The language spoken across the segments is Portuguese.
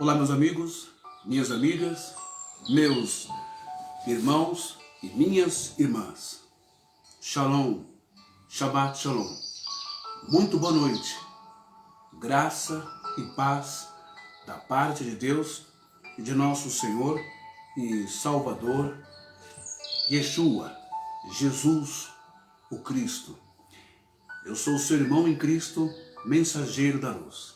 Olá, meus amigos, minhas amigas, meus irmãos e minhas irmãs. Shalom, Shabbat Shalom. Muito boa noite. Graça e paz da parte de Deus e de nosso Senhor e Salvador, Yeshua, Jesus, o Cristo. Eu sou o seu irmão em Cristo, mensageiro da luz.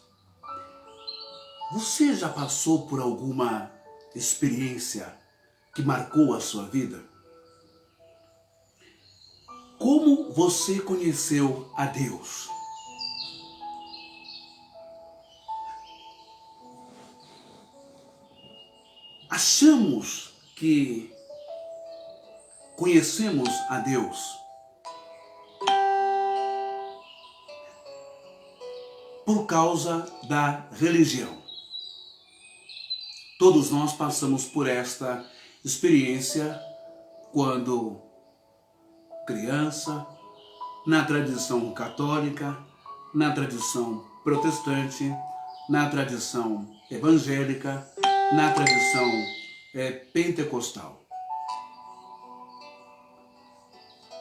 Você já passou por alguma experiência que marcou a sua vida? Como você conheceu a Deus? Achamos que conhecemos a Deus por causa da religião. Todos nós passamos por esta experiência quando criança, na tradição católica, na tradição protestante, na tradição evangélica, na tradição pentecostal,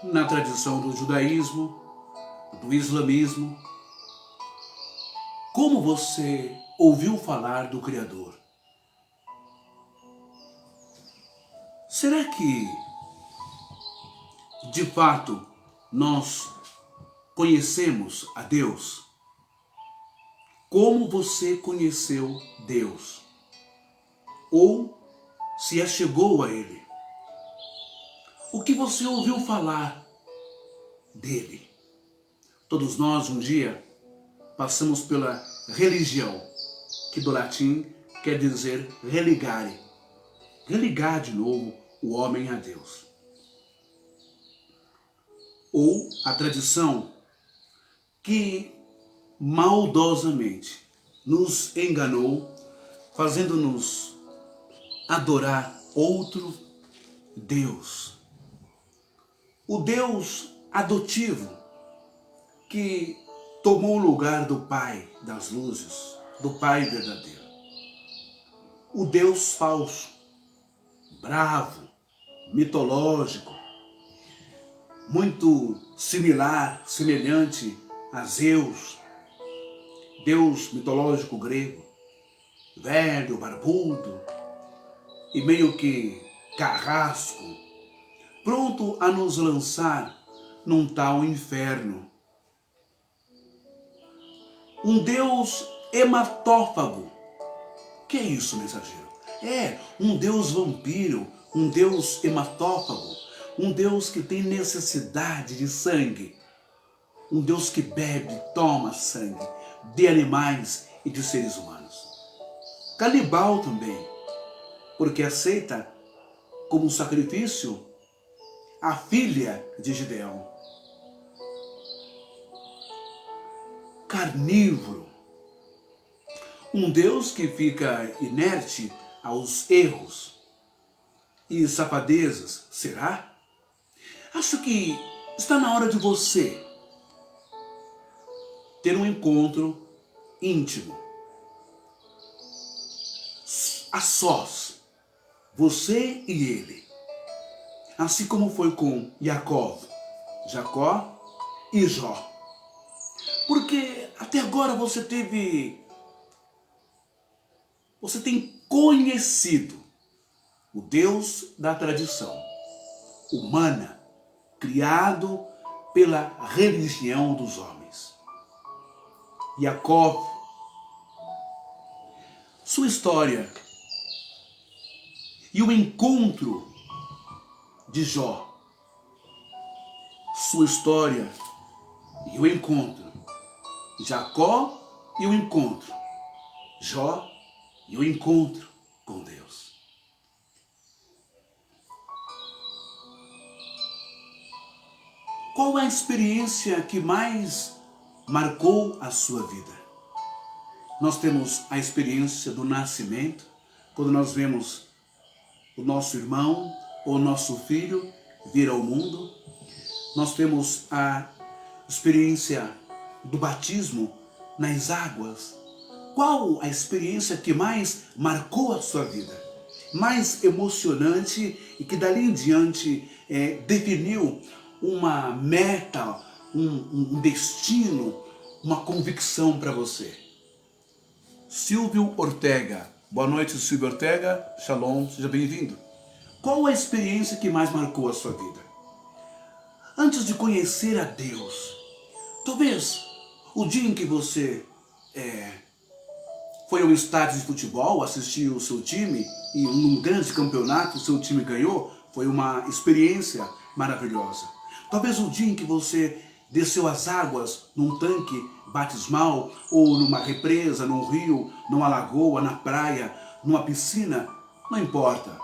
na tradição do judaísmo, do islamismo. Como você ouviu falar do Criador? Será que, de fato, nós conhecemos a Deus? Como você conheceu Deus? Ou se achegou a Ele? O que você ouviu falar dele? Todos nós, um dia, passamos pela religião, que do latim quer dizer religare. Religar de novo o homem a Deus. Ou a tradição que maldosamente nos enganou, fazendo-nos adorar outro Deus. O Deus adotivo que tomou o lugar do Pai das luzes, do Pai verdadeiro. O Deus falso, bravo, mitológico, muito semelhante a Zeus, Deus mitológico grego, velho, barbudo e meio que carrasco, pronto a nos lançar num tal inferno. Um Deus hematófago. Que é isso, mensageiro? É um Deus vampiro, um Deus hematófago, um Deus que tem necessidade de sangue, um Deus que bebe, toma sangue de animais e de seres humanos. Canibal também, porque aceita como sacrifício a filha de Gideão. Carnívoro, um Deus que fica inerte aos erros e safadezas. Será? Acho que está na hora de você ter um encontro íntimo, a sós, você e ele. Assim como foi com Jacó e Jó. Porque até agora você tem conhecido o Deus da tradição humana, criado pela religião dos homens. Jacó, sua história e o encontro de Jó, sua história e o encontro, Jacó e o encontro, Jó e o encontro com Deus. Qual é a experiência que mais marcou a sua vida? Nós temos a experiência do nascimento, quando nós vemos o nosso irmão ou nosso filho vir ao mundo. Nós temos a experiência do batismo nas águas, Qual a experiência que mais marcou a sua vida? Mais emocionante e que dali em diante definiu uma meta, um destino, uma convicção para você? Silvio Ortega. Boa noite, Silvio Ortega. Shalom, seja bem-vindo. Qual a experiência que mais marcou a sua vida? Antes de conhecer a Deus, talvez o dia em que você foi ao estádio de futebol, assistiu o seu time e num grande campeonato o seu time ganhou, foi uma experiência maravilhosa. Talvez o dia em que você desceu as águas num tanque batismal ou numa represa, num rio, numa lagoa, na praia, numa piscina, não importa.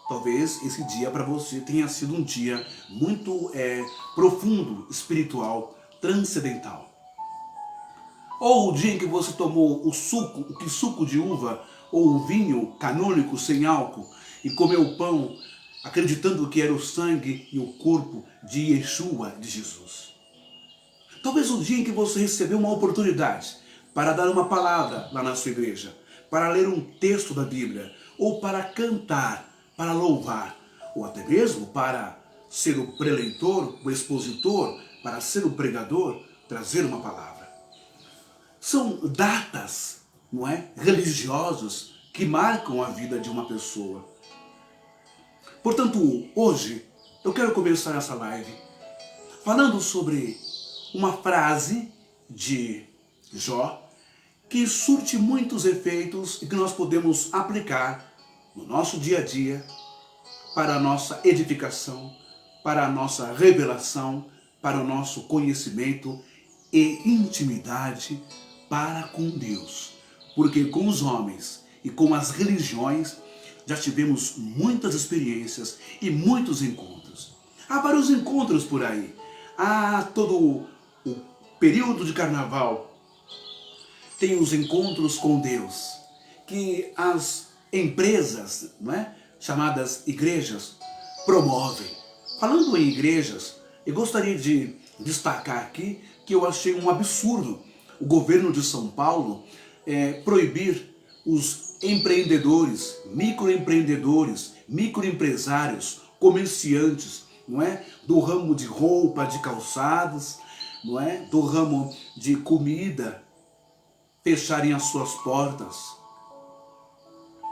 Talvez esse dia para você tenha sido um dia muito profundo, espiritual, transcendental. Ou o dia em que você tomou o suco de uva ou o vinho canônico sem álcool e comeu o pão acreditando que era o sangue e o corpo de Yeshua, de Jesus. Talvez o dia em que você recebeu uma oportunidade para dar uma palavra lá na sua igreja, para ler um texto da Bíblia, ou para cantar, para louvar, ou até mesmo para ser o preleitor, o expositor, para ser o pregador, trazer uma palavra. São datas, não é, religiosas que marcam a vida de uma pessoa. Portanto, hoje eu quero começar essa live falando sobre uma frase de Jó que surte muitos efeitos e que nós podemos aplicar no nosso dia a dia para a nossa edificação, para a nossa revelação, para o nosso conhecimento e intimidade para com Deus. Porque com os homens e com as religiões já tivemos muitas experiências e muitos encontros. Há vários encontros por aí. Há todo o período de carnaval tem os encontros com Deus, que as empresas, não é, chamadas igrejas, promovem. Falando em igrejas, eu gostaria de destacar aqui que eu achei um absurdo o governo de São Paulo proibir os empreendedores, microempreendedores, microempresários, comerciantes, não é, do ramo de roupa, de calçados, não é, do ramo de comida, fecharem as suas portas.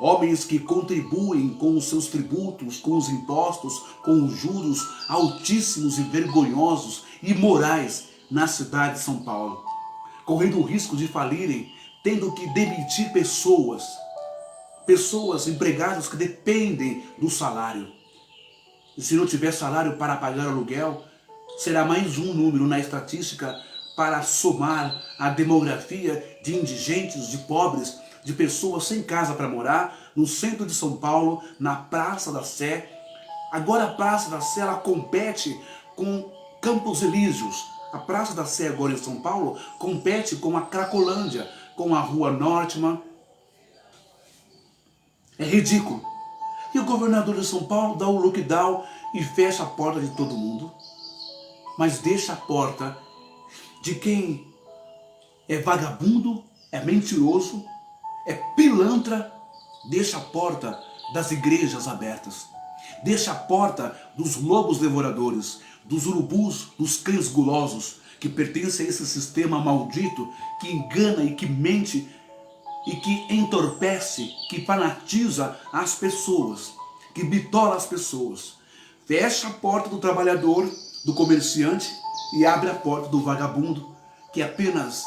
Homens que contribuem com os seus tributos, com os impostos, com os juros altíssimos e vergonhosos e imorais na cidade de São Paulo, correndo o risco de falirem, tendo que demitir pessoas, empregados que dependem do salário. E se não tiver salário para pagar aluguel, será mais um número na estatística para somar a demografia de indigentes, de pobres, de pessoas sem casa para morar, no centro de São Paulo, na Praça da Sé. Agora a Praça da Sé, ela compete com Campos Elíseos. A Praça da Sé agora em São Paulo compete com a Cracolândia, com a Rua Nortman. É ridículo. E o governador de São Paulo dá o lockdown e fecha a porta de todo mundo, mas deixa a porta de quem é vagabundo, é mentiroso, é pilantra, deixa a porta das igrejas abertas, deixa a porta dos lobos devoradores, dos urubus, dos cães gulosos, que pertencem a esse sistema maldito, que engana e que mente, e que entorpece, que fanatiza as pessoas, que bitola as pessoas. Fecha a porta do trabalhador, do comerciante, e abre a porta do vagabundo, que apenas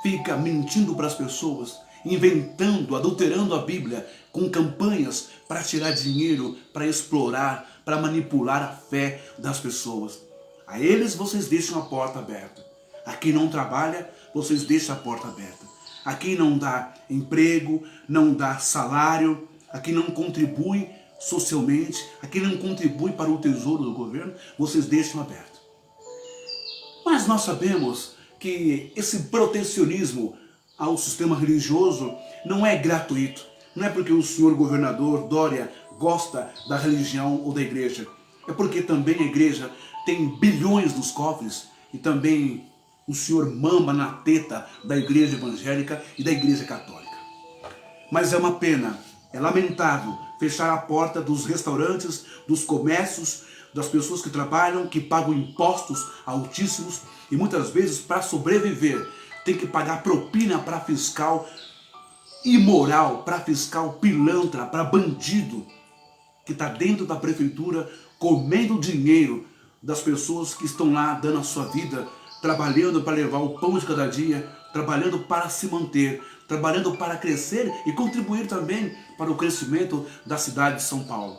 fica mentindo para as pessoas, inventando, adulterando a Bíblia com campanhas para tirar dinheiro, para explorar, para manipular a fé das pessoas. A eles vocês deixam a porta aberta. A quem não trabalha, vocês deixam a porta aberta. A quem não dá emprego, não dá salário, a quem não contribui socialmente, a quem não contribui para o tesouro do governo, vocês deixam aberto. Mas nós sabemos que esse protecionismo ao sistema religioso não é gratuito. Não é porque o senhor governador Dória gosta da religião ou da igreja. É porque também a igreja tem bilhões nos cofres e também o senhor mama na teta da igreja evangélica e da igreja católica. Mas é uma pena, é lamentável fechar a porta dos restaurantes, dos comércios, das pessoas que trabalham, que pagam impostos altíssimos e muitas vezes para sobreviver tem que pagar propina para fiscal imoral, para fiscal pilantra, para bandido que está dentro da prefeitura comendo dinheiro das pessoas que estão lá dando a sua vida, trabalhando para levar o pão de cada dia, trabalhando para se manter, trabalhando para crescer e contribuir também para o crescimento da cidade de São Paulo.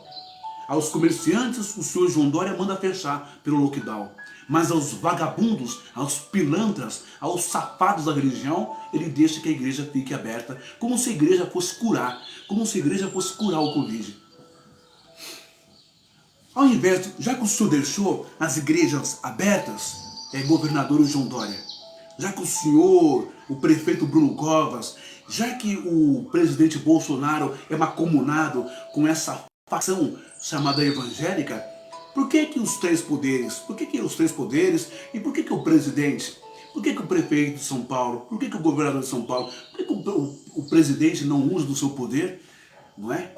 Aos comerciantes, o senhor João Dória manda fechar pelo lockdown. Mas aos vagabundos, aos pilantras, aos safados da religião, ele deixa que a igreja fique aberta, como se a igreja fosse curar, como se a igreja fosse curar o Covid. Ao invés de, já que o senhor deixou as igrejas abertas, governador João Dória, já que o senhor, o prefeito Bruno Covas, já que o presidente Bolsonaro é macomunado com essa facção chamada evangélica, por que os três poderes? Por que os três poderes? E por que o presidente? Por que o prefeito de São Paulo? Por que o governador de São Paulo? Por que o presidente não usa do seu poder? Não é?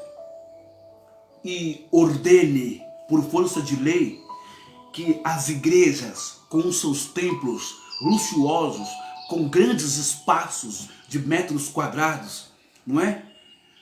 E ordene, por força de lei, que as igrejas, com os seus templos luxuosos, com grandes espaços de metros quadrados, não é?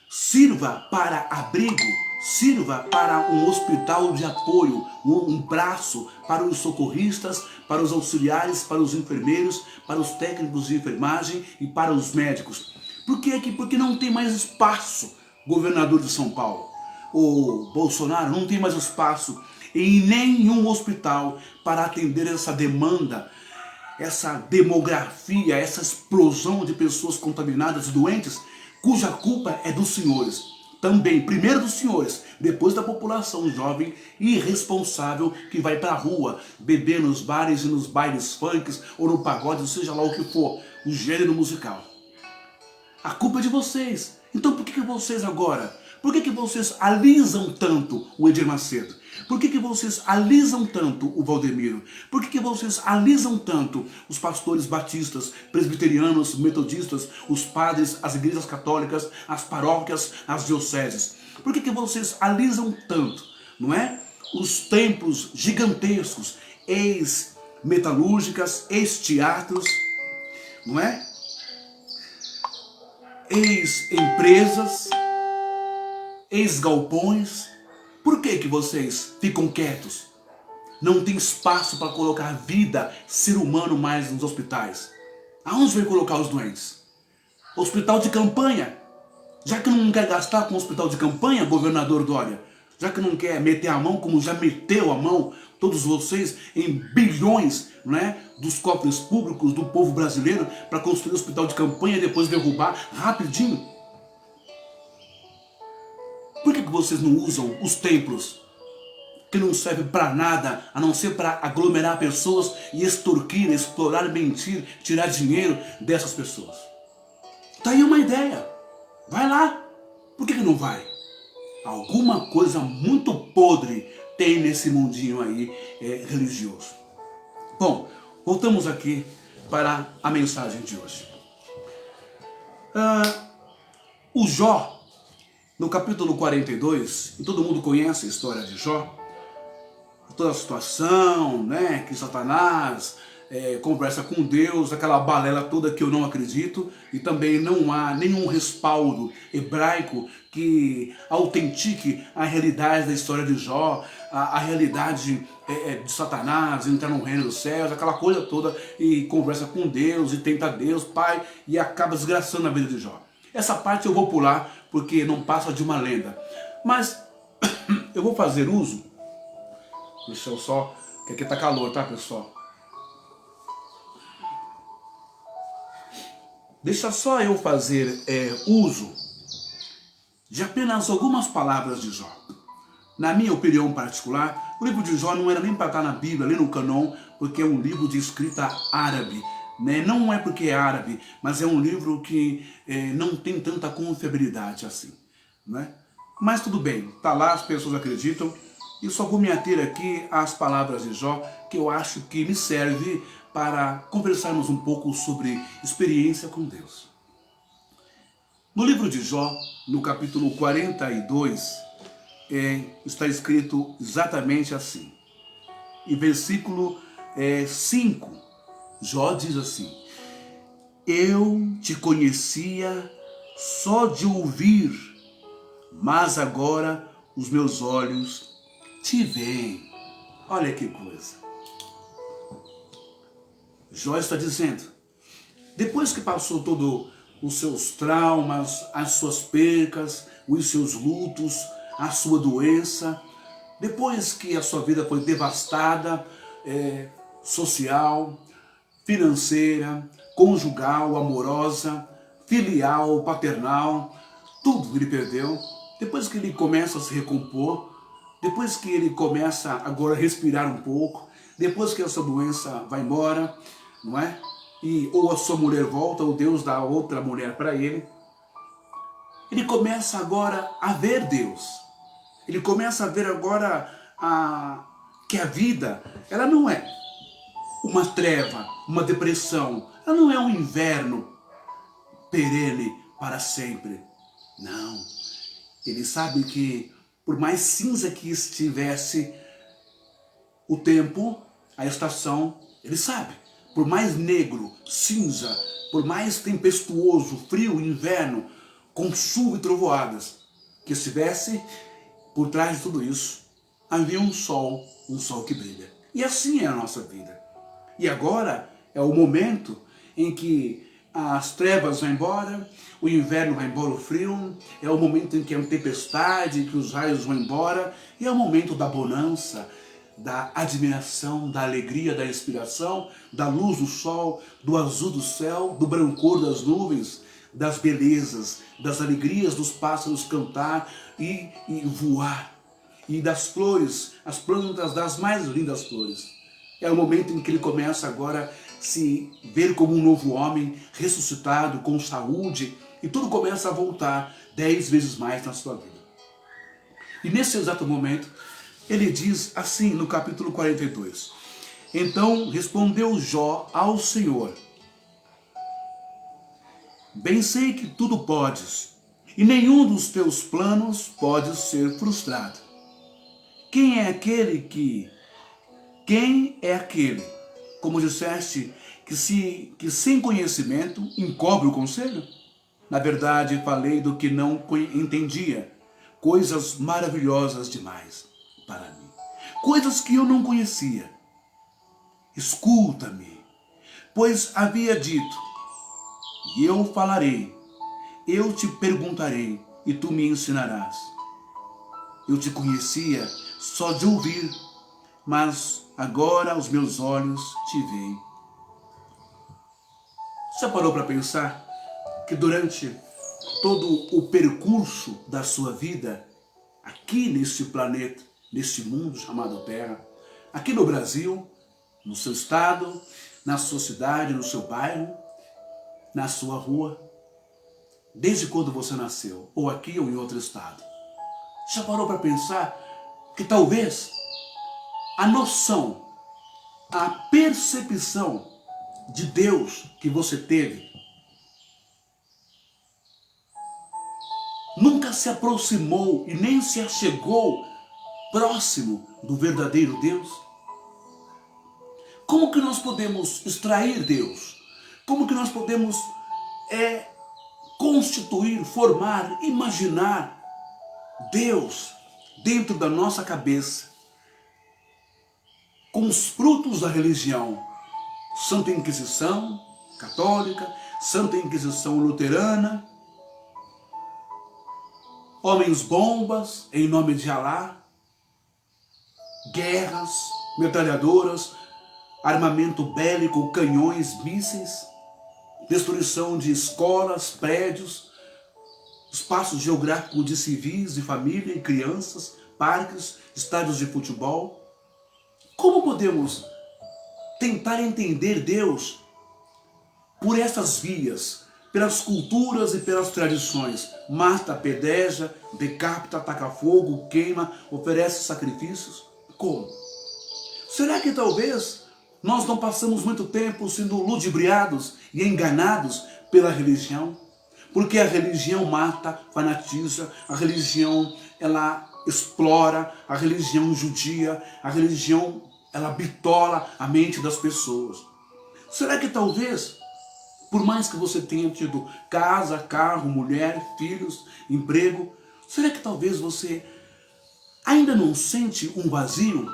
Sirva para abrigo, sirva para um hospital de apoio, um braço para os socorristas, para os auxiliares, para os enfermeiros, para os técnicos de enfermagem e para os médicos. Por que aqui? Porque não tem mais espaço, governador de São Paulo. O Bolsonaro não tem mais espaço em nenhum hospital para atender essa demanda, essa demografia, essa explosão de pessoas contaminadas e doentes, cuja culpa é dos senhores. Também, primeiro dos senhores, depois da população jovem e irresponsável que vai pra rua beber nos bares e nos bailes funks ou no pagode, seja lá o que for, o gênero musical. A culpa é de vocês. Então por que vocês agora? Por que vocês alisam tanto o Edir Macedo? Por que vocês alisam tanto o Valdemiro? Por que vocês alisam tanto os pastores batistas, presbiterianos, metodistas, os padres, as igrejas católicas, as paróquias, as dioceses? Por que vocês alisam tanto, não é? Os templos gigantescos, ex-metalúrgicas, ex-teatros, não é? Ex-empresas, ex-galpões. Por que vocês ficam quietos? Não tem espaço para colocar vida, ser humano mais nos hospitais. Aonde vai colocar os doentes? Hospital de campanha. Já que não quer gastar com hospital de campanha, governador Dória, já que não quer meter a mão como já meteu a mão, todos vocês, em bilhões, né, dos cofres públicos do povo brasileiro para construir hospital de campanha e depois derrubar rapidinho. Por que vocês não usam os templos, que não servem para nada, a não ser para aglomerar pessoas e extorquir, explorar, mentir, tirar dinheiro dessas pessoas? Tá aí uma ideia. Vai lá. Por que não vai? Alguma coisa muito podre tem nesse mundinho aí religioso. Bom, voltamos aqui para a mensagem de hoje. O Jó, no capítulo 42, e todo mundo conhece a história de Jó, toda a situação, né, que Satanás conversa com Deus, aquela balela toda que eu não acredito, e também não há nenhum respaldo hebraico que autentique a realidade da história de Jó, a realidade de Satanás entrar no reino dos céus, aquela coisa toda, e conversa com Deus, e tenta Deus, Pai, e acaba desgraçando a vida de Jó. Essa parte eu vou pular, porque não passa de uma lenda. Mas eu vou fazer uso, deixa eu só, que aqui tá calor, tá, pessoal? Deixa só eu fazer uso de apenas algumas palavras de Jó. Na minha opinião particular, o livro de Jó não era nem para estar na Bíblia, nem no Cânon, porque é um livro de escrita árabe. Né? Não é porque é árabe, mas é um livro que não tem tanta confiabilidade assim. Né? Mas tudo bem, tá lá, as pessoas acreditam. E só vou me ater aqui às palavras de Jó, que eu acho que me serve para conversarmos um pouco sobre experiência com Deus. No livro de Jó, no capítulo 42, está escrito exatamente assim. E versículo 5, Jó diz assim: eu te conhecia só de ouvir, mas agora os meus olhos te veem. Olha que coisa. Jó está dizendo, depois que passou todos os seus traumas, as suas percas, os seus lutos, a sua doença, depois que a sua vida foi devastada, social, financeira, conjugal, amorosa, filial, paternal, tudo ele perdeu. Depois que ele começa a se recompor, depois que ele começa agora a respirar um pouco, depois que a sua doença vai embora, não é? E ou a sua mulher volta, ou Deus dá outra mulher para ele, ele começa agora a ver Deus. Ele começa a ver agora que a vida, ela não é uma treva, uma depressão, ela não é um inverno perene para sempre. Não. Ele sabe que por mais cinza que estivesse o tempo, a estação, ele sabe. Por mais negro, cinza, por mais tempestuoso, frio, inverno, com chuva e trovoadas que estivesse, por trás de tudo isso, havia um sol que brilha. E assim é a nossa vida. E agora é o momento em que as trevas vão embora, o inverno vai embora, o frio, é o momento em que é uma tempestade, que os raios vão embora, e é o momento da bonança, da admiração, da alegria, da inspiração, da luz do sol, do azul do céu, do brancor das nuvens, das belezas, das alegrias dos pássaros cantar e voar, e das flores, as plantas das mais lindas flores. É o momento em que ele começa agora a se ver como um novo homem, ressuscitado, com saúde, e tudo começa a voltar 10 vezes mais na sua vida. E nesse exato momento, ele diz assim no capítulo 42, então respondeu Jó ao Senhor, bem sei que tudo podes, e nenhum dos teus planos pode ser frustrado. Quem é aquele, como disseste, que sem conhecimento encobre o conselho? Na verdade, falei do que não entendia, coisas maravilhosas demais para mim, coisas que eu não conhecia. Escuta-me, pois havia dito, e eu falarei, eu te perguntarei, e tu me ensinarás. Eu te conhecia só de ouvir, mas agora os meus olhos te veem. Já parou para pensar que durante todo o percurso da sua vida, aqui neste planeta, neste mundo chamado Terra, aqui no Brasil, no seu estado, na sua cidade, no seu bairro, na sua rua, desde quando você nasceu, ou aqui ou em outro estado, já parou para pensar que talvez a noção, a percepção de Deus que você teve nunca se aproximou e nem se achegou próximo do verdadeiro Deus? Como que nós podemos extrair Deus? Como que nós podemos constituir, formar, imaginar Deus dentro da nossa cabeça com os frutos da religião? Santa Inquisição Católica, Santa Inquisição Luterana, homens bombas em nome de Alá, guerras, metralhadoras, armamento bélico, canhões, mísseis, destruição de escolas, prédios, espaço geográfico de civis, de família e crianças, parques, estádios de futebol. Como podemos tentar entender Deus por essas vias, pelas culturas e pelas tradições. Mata, apedreja, decapita, ataca fogo, queima, oferece sacrifícios. Como? Será que talvez nós não passamos muito tempo sendo ludibriados e enganados pela religião? Porque a religião mata, fanatiza, a religião ela explora, a religião judia, a religião ela bitola a mente das pessoas. Será que talvez, por mais que você tenha tido casa, carro, mulher, filhos, emprego, será que talvez você ainda não sente um vazio?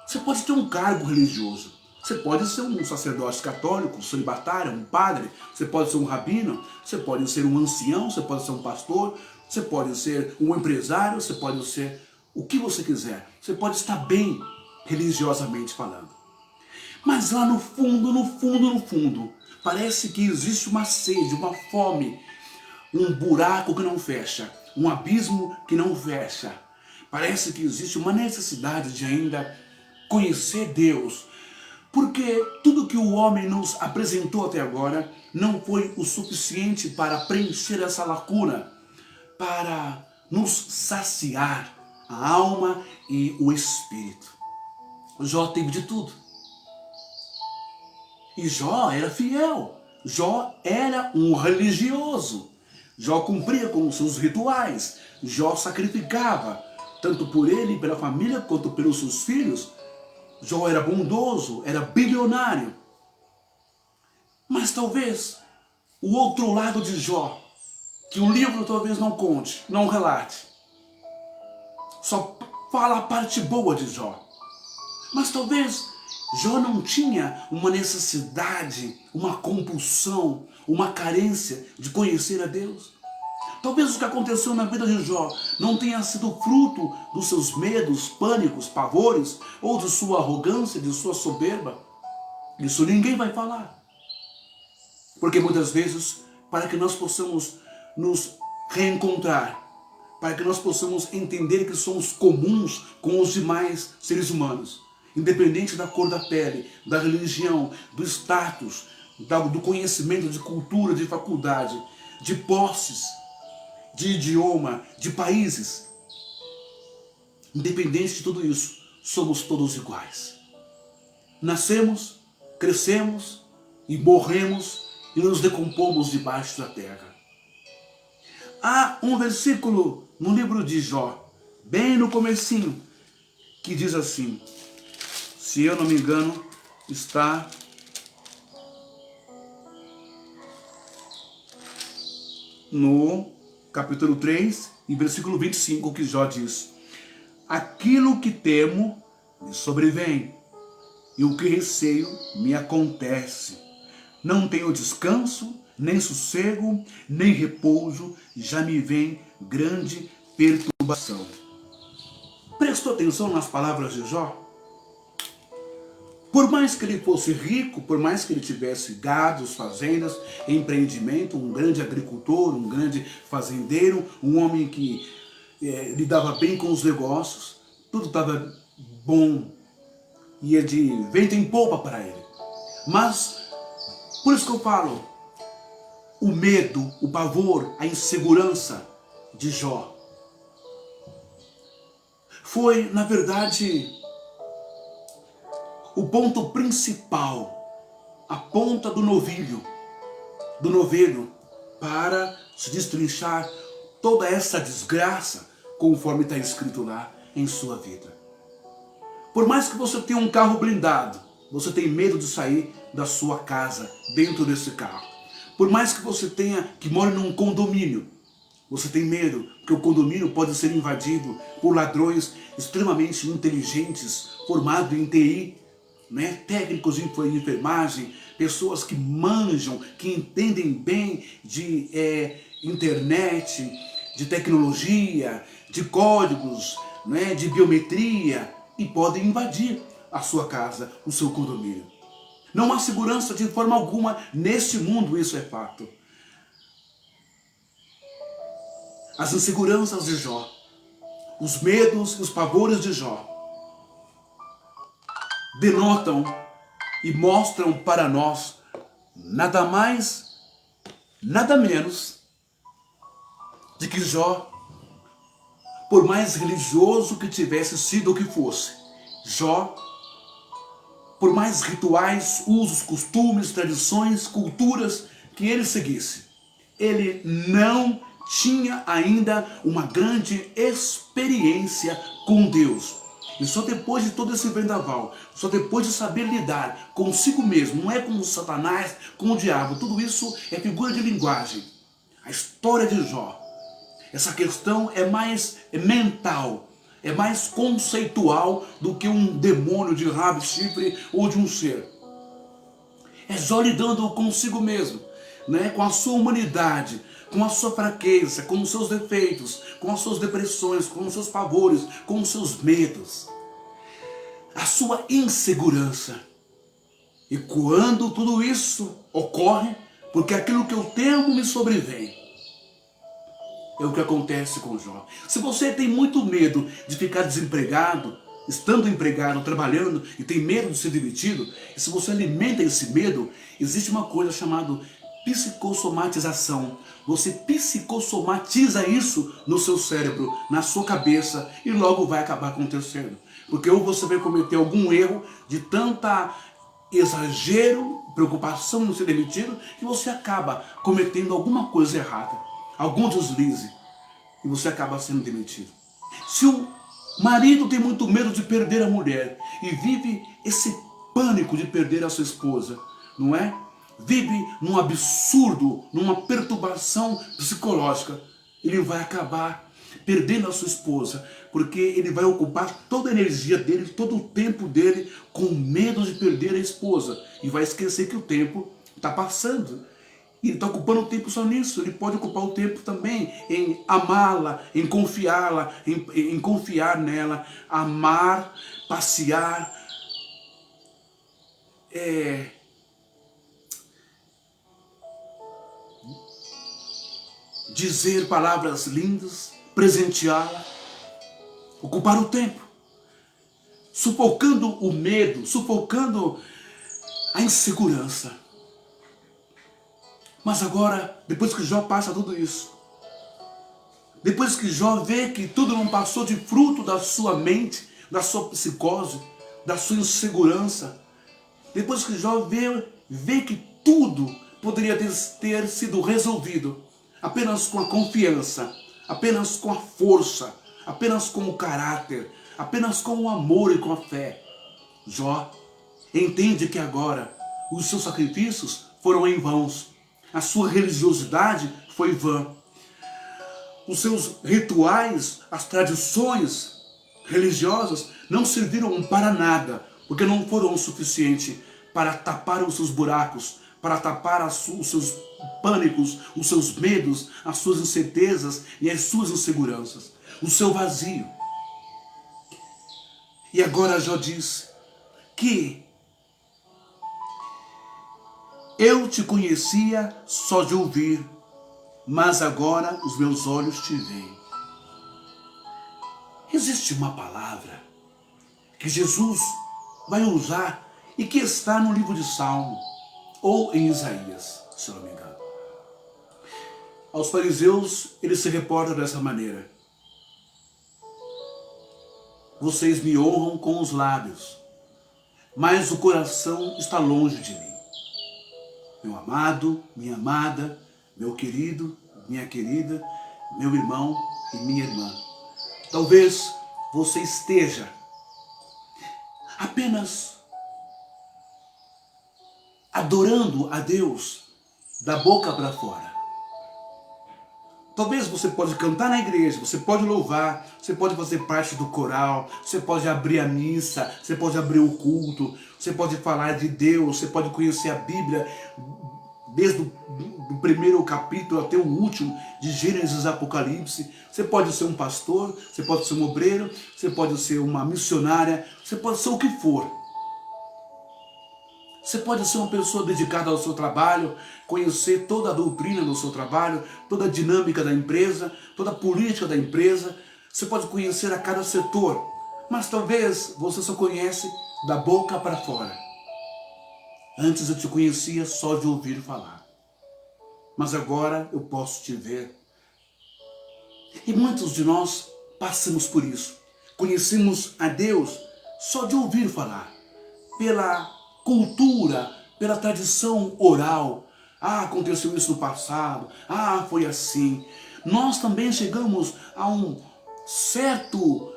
Você pode ter um cargo religioso, você pode ser um sacerdote católico, um celibatário, um padre, você pode ser um rabino, você pode ser um ancião, você pode ser um pastor, você pode ser um empresário, você pode ser o que você quiser. Você pode estar bem religiosamente falando. Mas lá no fundo, no fundo, parece que existe uma sede, uma fome, um buraco que não fecha, um abismo que não fecha. Parece que existe uma necessidade de ainda conhecer Deus, porque tudo que o homem nos apresentou até agora não foi o suficiente para preencher essa lacuna, para nos saciar a alma e o espírito. Jó teve de tudo. E Jó era fiel. Jó era um religioso. Jó cumpria com os seus rituais. Jó sacrificava, tanto por ele e pela família, quanto pelos seus filhos. Jó era bondoso, era bilionário. Mas talvez o outro lado de Jó, que o livro talvez não conte, não relate, só fala a parte boa de Jó. Mas talvez Jó não tinha uma necessidade, uma compulsão, uma carência de conhecer a Deus. Talvez o que aconteceu na vida de Jó não tenha sido fruto dos seus medos, pânicos, pavores, ou de sua arrogância, de sua soberba. Isso ninguém vai falar. Porque muitas vezes, para que nós possamos nos reencontrar, para que nós possamos entender que somos comuns com os demais seres humanos, independente da cor da pele, da religião, do status, do conhecimento, de cultura, de faculdade, de posses, de idioma, de países. Independente de tudo isso, somos todos iguais. Nascemos, crescemos e morremos e nos decompomos debaixo da terra. Há um versículo no livro de Jó, bem no comecinho, que diz assim, se eu não me engano, está no capítulo 3 e versículo 25, que Jó diz, aquilo que temo me sobrevém, e o que receio me acontece. Não tenho descanso, nem sossego, nem repouso, já me vem grande perturbação. Prestou atenção nas palavras de Jó? Por mais que ele fosse rico, por mais que ele tivesse gados, fazendas, empreendimento, um grande agricultor, um grande fazendeiro, um homem que lidava bem com os negócios, tudo estava bom, ia de vento em popa para ele. Mas, por isso que eu falo, o medo, o pavor, a insegurança de Jó foi, na verdade, o ponto principal, a ponta do novilho, para se destrinchar toda essa desgraça, conforme está escrito lá em sua vida. Por mais que você tenha um carro blindado, você tem medo de sair da sua casa dentro desse carro. Por mais que você que more num condomínio, você tem medo, porque o condomínio pode ser invadido por ladrões extremamente inteligentes, formados em TI, técnicos de enfermagem, pessoas que manjam, que entendem bem de internet, de tecnologia, de códigos, de biometria, e podem invadir a sua casa, o seu condomínio. Não há segurança de forma alguma neste mundo, isso é fato. As inseguranças de Jó, os medos e os pavores de Jó denotam e mostram para nós nada mais nada menos de que Jó, por mais religioso que tivesse sido ou que fosse, Jó, por mais rituais, usos, costumes, tradições, culturas que ele seguisse, ele não tinha ainda uma grande experiência com Deus. E só depois de todo esse vendaval, só depois de saber lidar consigo mesmo, não é com Satanás, com o diabo, tudo isso é figura de linguagem. A história de Jó, essa questão é mais mental, é mais conceitual do que um demônio de rabo e chifre ou de um ser. É Jó lidando consigo mesmo, né? Com a sua humanidade, com a sua fraqueza, com os seus defeitos, com as suas depressões, com os seus pavores, com os seus medos, a sua insegurança. E quando tudo isso ocorre, porque aquilo que eu temo me sobrevém, é o que acontece com Jó. Se você tem muito medo de ficar desempregado, estando empregado, trabalhando, e tem medo de ser demitido, e se você alimenta esse medo, existe uma coisa chamada psicossomatização. Você psicossomatiza isso no seu cérebro, na sua cabeça, e logo vai acabar acontecendo. Porque ou você vai cometer algum erro de tanta exagero, preocupação em ser demitido, que você acaba cometendo alguma coisa errada, algum deslize, e você acaba sendo demitido. Se o marido tem muito medo de perder a mulher e vive esse pânico de perder a sua esposa, não é? Vive num absurdo, numa perturbação psicológica, ele vai acabar perdendo a sua esposa, porque ele vai ocupar toda a energia dele, todo o tempo dele com medo de perder a esposa, e vai esquecer que o tempo está passando. E ele está ocupando o tempo só nisso. Ele pode ocupar o tempo também em amá-la, em confiá-la, em confiar nela, amar, passear, dizer palavras lindas, presenteá-la, ocupar o tempo, sufocando o medo, sufocando a insegurança. Mas agora, depois que Jó passa tudo isso, depois que Jó vê que tudo não passou de fruto da sua mente, da sua psicose, da sua insegurança, depois que Jó vê que tudo poderia ter sido resolvido apenas com a confiança, apenas com a força, apenas com o caráter, apenas com o amor e com a fé, Jó entende que agora os seus sacrifícios foram em vão. A sua religiosidade foi vã. Os seus rituais, as tradições religiosas não serviram para nada, porque não foram o suficiente para tapar os seus buracos, para tapar os seus pânicos, os seus medos, as suas incertezas e as suas inseguranças, o seu vazio. E agora Jó diz que eu te conhecia só de ouvir, mas agora os meus olhos te veem. Existe uma palavra que Jesus vai usar e que está no livro de Salmo ou em Isaías, se não me engano. Aos fariseus ele se reporta dessa maneira: vocês me honram com os lábios, mas o coração está longe de mim. Meu amado, minha amada, meu querido, minha querida, meu irmão e minha irmã. Talvez você esteja apenas adorando a Deus da boca para fora. Talvez você pode cantar na igreja, você pode louvar, você pode fazer parte do coral, você pode abrir a missa, você pode abrir o culto, você pode falar de Deus, você pode conhecer a Bíblia desde o primeiro capítulo até o último, de Gênesis a Apocalipse. Você pode ser um pastor, você pode ser um obreiro, você pode ser uma missionária, você pode ser o que for. Você pode ser uma pessoa dedicada ao seu trabalho, conhecer toda a doutrina do seu trabalho, toda a dinâmica da empresa, toda a política da empresa. Você pode conhecer a cada setor, mas talvez você só conhece da boca para fora. Antes eu te conhecia só de ouvir falar. mas agora eu posso te ver. E muitos de nós passamos por isso. Conhecemos a Deus só de ouvir falar, pela cultura, pela tradição oral. Ah, aconteceu isso no passado. Ah, foi assim. Nós também chegamos a um certo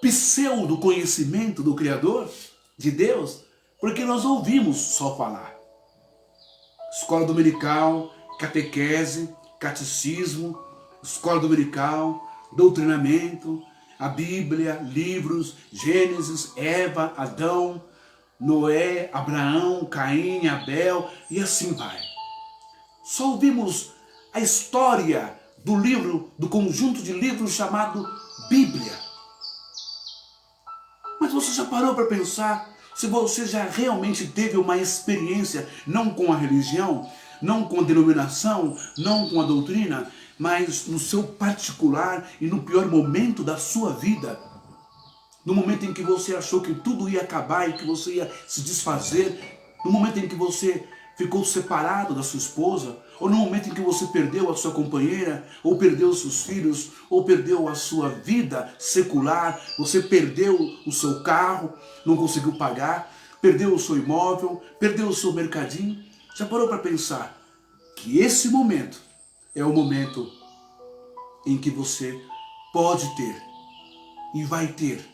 pseudo conhecimento do Criador, de Deus, porque nós ouvimos só falar. Escola dominical, catequese, catecismo, escola dominical, doutrinamento, a Bíblia, livros, Gênesis, Eva, Adão, Noé, Abraão, Caim, Abel e assim vai. Só ouvimos a história do livro, do conjunto de livros chamado Bíblia. Mas você já parou para pensar se você já realmente teve uma experiência, não com a religião, não com a denominação, não com a doutrina, mas no seu particular e no pior momento da sua vida? No momento em que você achou que tudo ia acabar e que você ia se desfazer, no momento em que você ficou separado da sua esposa, ou no momento em que você perdeu a sua companheira, ou perdeu os seus filhos, ou perdeu a sua vida secular, você perdeu o seu carro, não conseguiu pagar, perdeu o seu imóvel, perdeu o seu mercadinho. Já parou para pensar que esse momento é o momento em que você pode ter e vai ter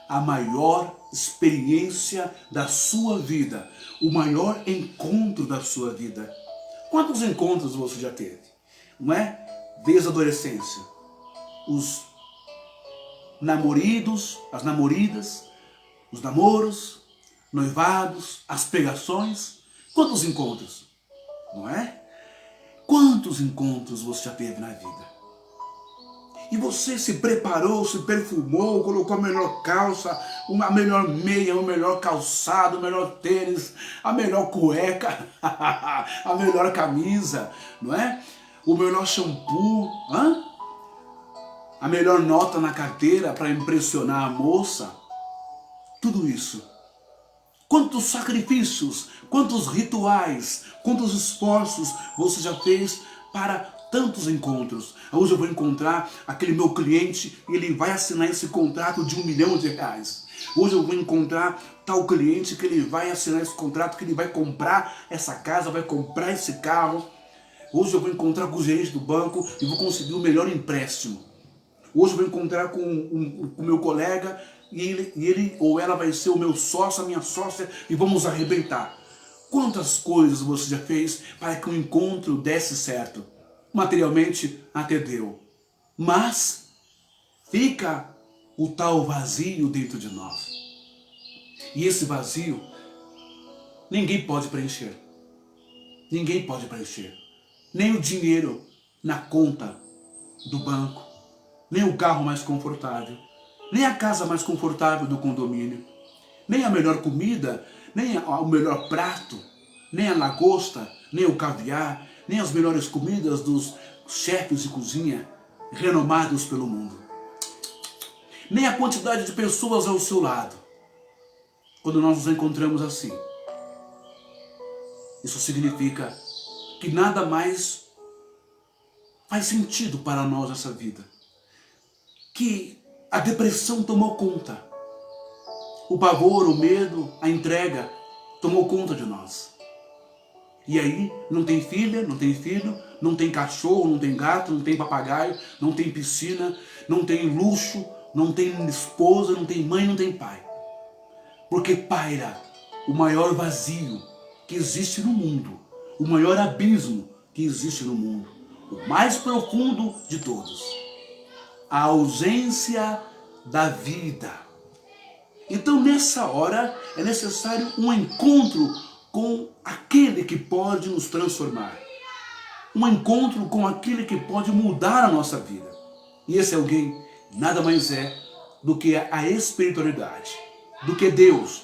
a maior experiência da sua vida, o maior encontro da sua vida. Quantos encontros você já teve? Não é? Desde a adolescência. Os namoridos, as namoridas, os namoros, noivados, as pegações. Quantos encontros? Não é? Quantos encontros você já teve na vida? E você se preparou, se perfumou, colocou a melhor calça, a melhor meia, o melhor calçado, o melhor tênis, a melhor cueca, a melhor camisa, não é? O melhor shampoo, a melhor nota na carteira para impressionar a moça. Tudo isso. Quantos sacrifícios, quantos rituais, quantos esforços você já fez para tantos encontros. Hoje eu vou encontrar aquele meu cliente e ele vai assinar esse contrato de R$1 milhão. Hoje eu vou encontrar tal cliente que ele vai assinar esse contrato, que ele vai comprar essa casa, vai comprar esse carro. Hoje eu vou encontrar com o gerente do banco e vou conseguir o melhor empréstimo. Hoje eu vou encontrar com o meu colega e ele ou ela vai ser o meu sócio, a minha sócia, e vamos arrebentar. Quantas coisas você já fez para que o encontro desse certo? Materialmente até deu, mas fica o tal vazio dentro de nós. E esse vazio ninguém pode preencher. Ninguém pode preencher. Nem o dinheiro na conta do banco, nem o carro mais confortável, nem a casa mais confortável do condomínio, nem a melhor comida, nem o melhor prato, nem a lagosta, nem o caviar, nem as melhores comidas dos chefes de cozinha renomados pelo mundo. Nem a quantidade de pessoas ao seu lado. Quando nós nos encontramos assim, isso significa que nada mais faz sentido para nós essa vida. Que a depressão tomou conta. O pavor, o medo, a entrega tomou conta de nós. E aí não tem filha, não tem filho, não tem cachorro, não tem gato, não tem papagaio, não tem piscina, não tem luxo, não tem esposa, não tem mãe, não tem pai. Porque paira o maior vazio que existe no mundo, o maior abismo que existe no mundo, o mais profundo de todos. A ausência da vida. Então nessa hora é necessário um encontro com aquele que pode nos transformar. Um encontro com aquele que pode mudar a nossa vida. E esse alguém nada mais é do que a espiritualidade, do que Deus.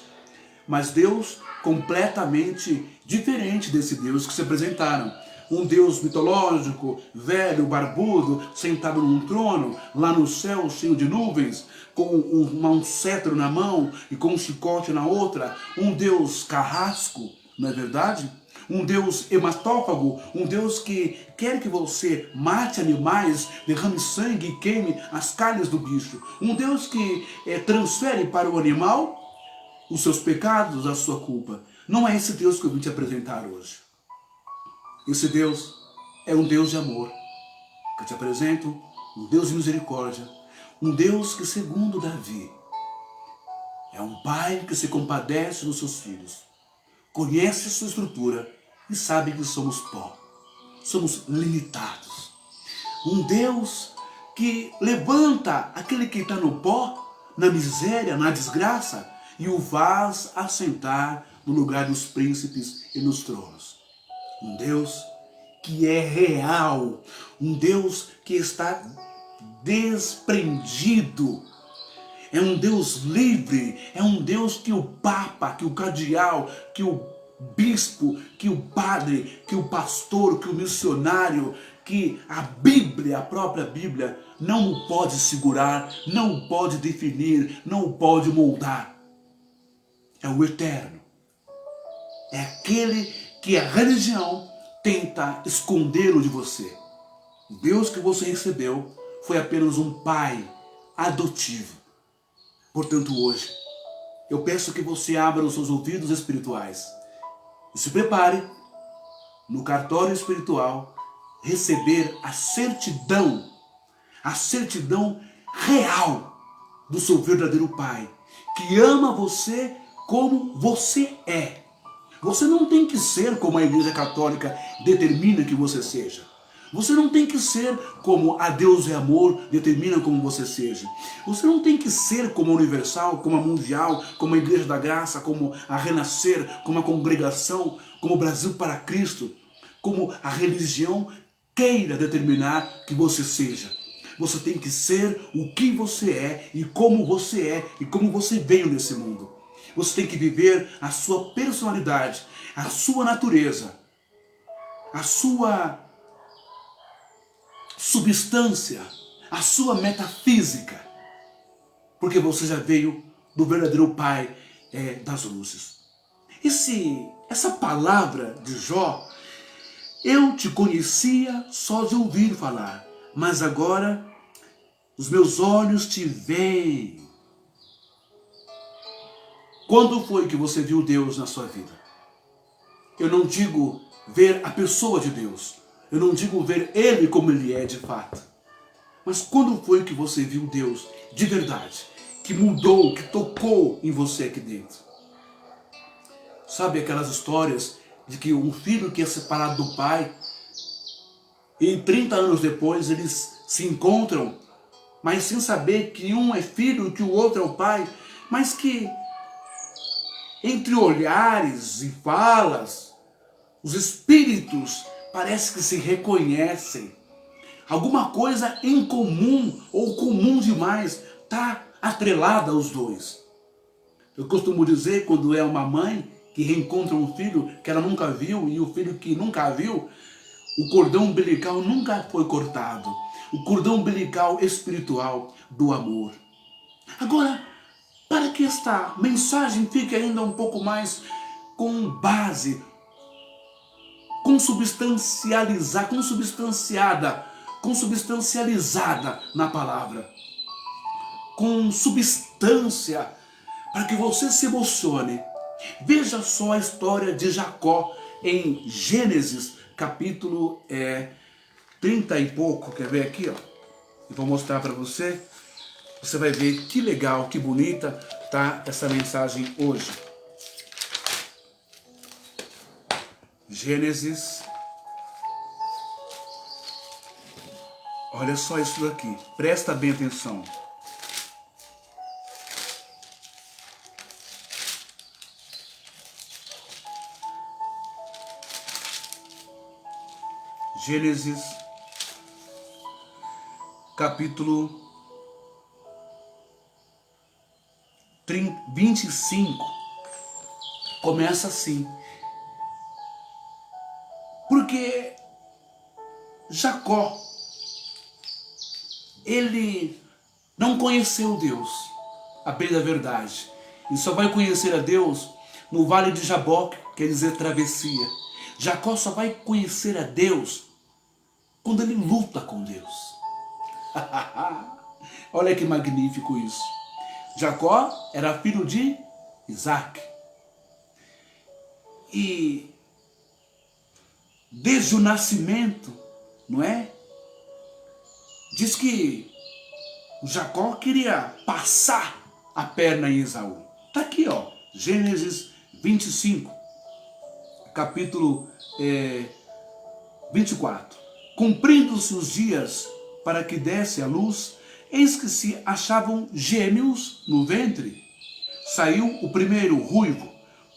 Mas Deus completamente diferente desse Deus que se apresentaram. Um Deus mitológico, velho, barbudo, sentado num trono, lá no céu cheio de nuvens, com um cetro na mão e com um chicote na outra. Um Deus carrasco, não é verdade? um Deus hematófago, um Deus que quer que você mate animais, derrame sangue e queime as carnes do bicho. Um Deus que transfere para o animal os seus pecados, a sua culpa. Não é esse Deus que eu vim te apresentar hoje. Esse Deus é um Deus de amor, que eu te apresento, um Deus de misericórdia, um Deus que, segundo Davi, é um pai que se compadece dos seus filhos, conhece a sua estrutura e sabe que somos pó, somos limitados. Um Deus que levanta aquele que está no pó, na miséria, na desgraça, e o faz assentar no lugar dos príncipes e nos tronos. Um Deus que é real, um Deus que está desprendido. É um Deus livre, é um Deus que o Papa, que o cardeal, que o bispo, que o padre, que o pastor, que o missionário, que a Bíblia, a própria Bíblia, não o pode segurar, não o pode definir, não o pode moldar. É o eterno. É aquele que a religião tenta escondê-lo de você. O Deus que você recebeu foi apenas um pai adotivo. Portanto, hoje, eu peço que você abra os seus ouvidos espirituais e se prepare, no cartório espiritual, receber a certidão real do seu verdadeiro Pai, que ama você como você é. Você não tem que ser como a Igreja Católica determina que você seja. Você não tem que ser como a Deus é amor determina como você seja. Você não tem que ser como a Universal, como a Mundial, como a Igreja da Graça, como a Renascer, como a Congregação, como o Brasil para Cristo, como a religião queira determinar que você seja. Você tem que ser o que você é e como você veio nesse mundo. Você tem que viver a sua personalidade, a sua natureza, a sua substância, a sua metafísica, porque você já veio do verdadeiro Pai das luzes. Essa palavra de Jó, eu te conhecia só de ouvir falar, mas agora os meus olhos te veem. Quando foi que você viu Deus na sua vida? Eu não digo ver a pessoa de Deus. Eu não digo ver Ele como Ele é de fato. Mas quando foi que você viu Deus de verdade? Que mudou, que tocou em você aqui dentro? Sabe aquelas histórias de que um filho que é separado do pai e 30 anos depois eles se encontram, mas sem saber que um é filho e que o outro é o pai, mas que entre olhares e falas, os espíritos parece que se reconhecem. Alguma coisa em comum ou comum demais está atrelada aos dois. Eu costumo dizer, quando é uma mãe que reencontra um filho que ela nunca viu e o filho que nunca a viu, o cordão umbilical nunca foi cortado. O cordão umbilical espiritual do amor. Agora, para que esta mensagem fique ainda um pouco mais com base, consubstancializada na palavra, com substância, para que você se emocione. Veja só a história de Jacó em Gênesis, capítulo 30 e pouco. Quer ver aqui? Ó? Eu vou mostrar para você. Você vai ver que legal, que bonita tá essa mensagem hoje. Gênesis. Olha só isso daqui. Presta bem atenção. Gênesis, capítulo 25, começa assim. Porque Jacó, ele não conheceu Deus, a bem da verdade. E só vai conhecer a Deus no vale de Jaboque, quer dizer travessia. Jacó só vai conhecer a Deus quando ele luta com Deus. Olha que magnífico isso. Jacó era filho de Isaac. E desde o nascimento, não é? Diz que Jacó queria passar a perna em Esaú. Está aqui, ó, Gênesis 25, capítulo 24. Cumprindo-se os dias para que desse a luz, eis que se achavam gêmeos no ventre. Saiu o primeiro ruivo,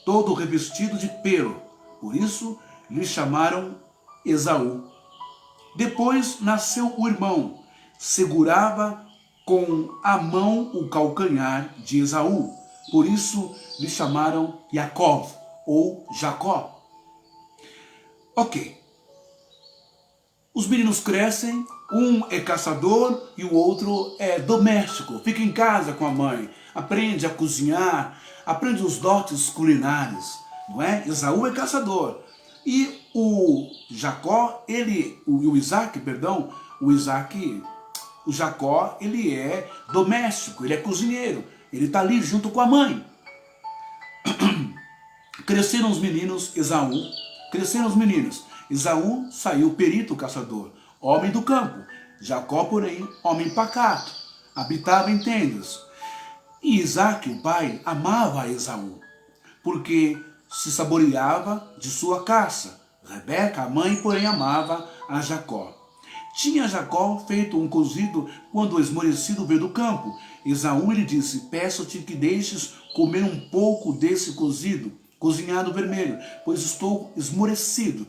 todo revestido de pelo, por isso lhe chamaram Esaú. Depois nasceu o irmão, segurava com a mão o calcanhar de Esaú, por isso lhe chamaram Jacó ou Jacó. Ok. Os meninos crescem, um é caçador e o outro é doméstico, fica em casa com a mãe, aprende a cozinhar, aprende os dotes culinários, não é? Esaú é caçador. E o Jacó, o Jacó, ele é doméstico, ele é cozinheiro, ele está ali junto com a mãe. Cresceram os meninos, Esaú saiu perito caçador, homem do campo. Jacó, porém, homem pacato, habitava em tendas. E Isaac, o pai, amava a Esaú, porque se saboreava de sua caça. Rebeca, a mãe, porém, amava a Jacó. Tinha Jacó feito um cozido quando o esmorecido veio do campo. Esaú lhe disse: peço-te que deixes comer um pouco desse cozido, cozinhado vermelho, pois estou esmorecido.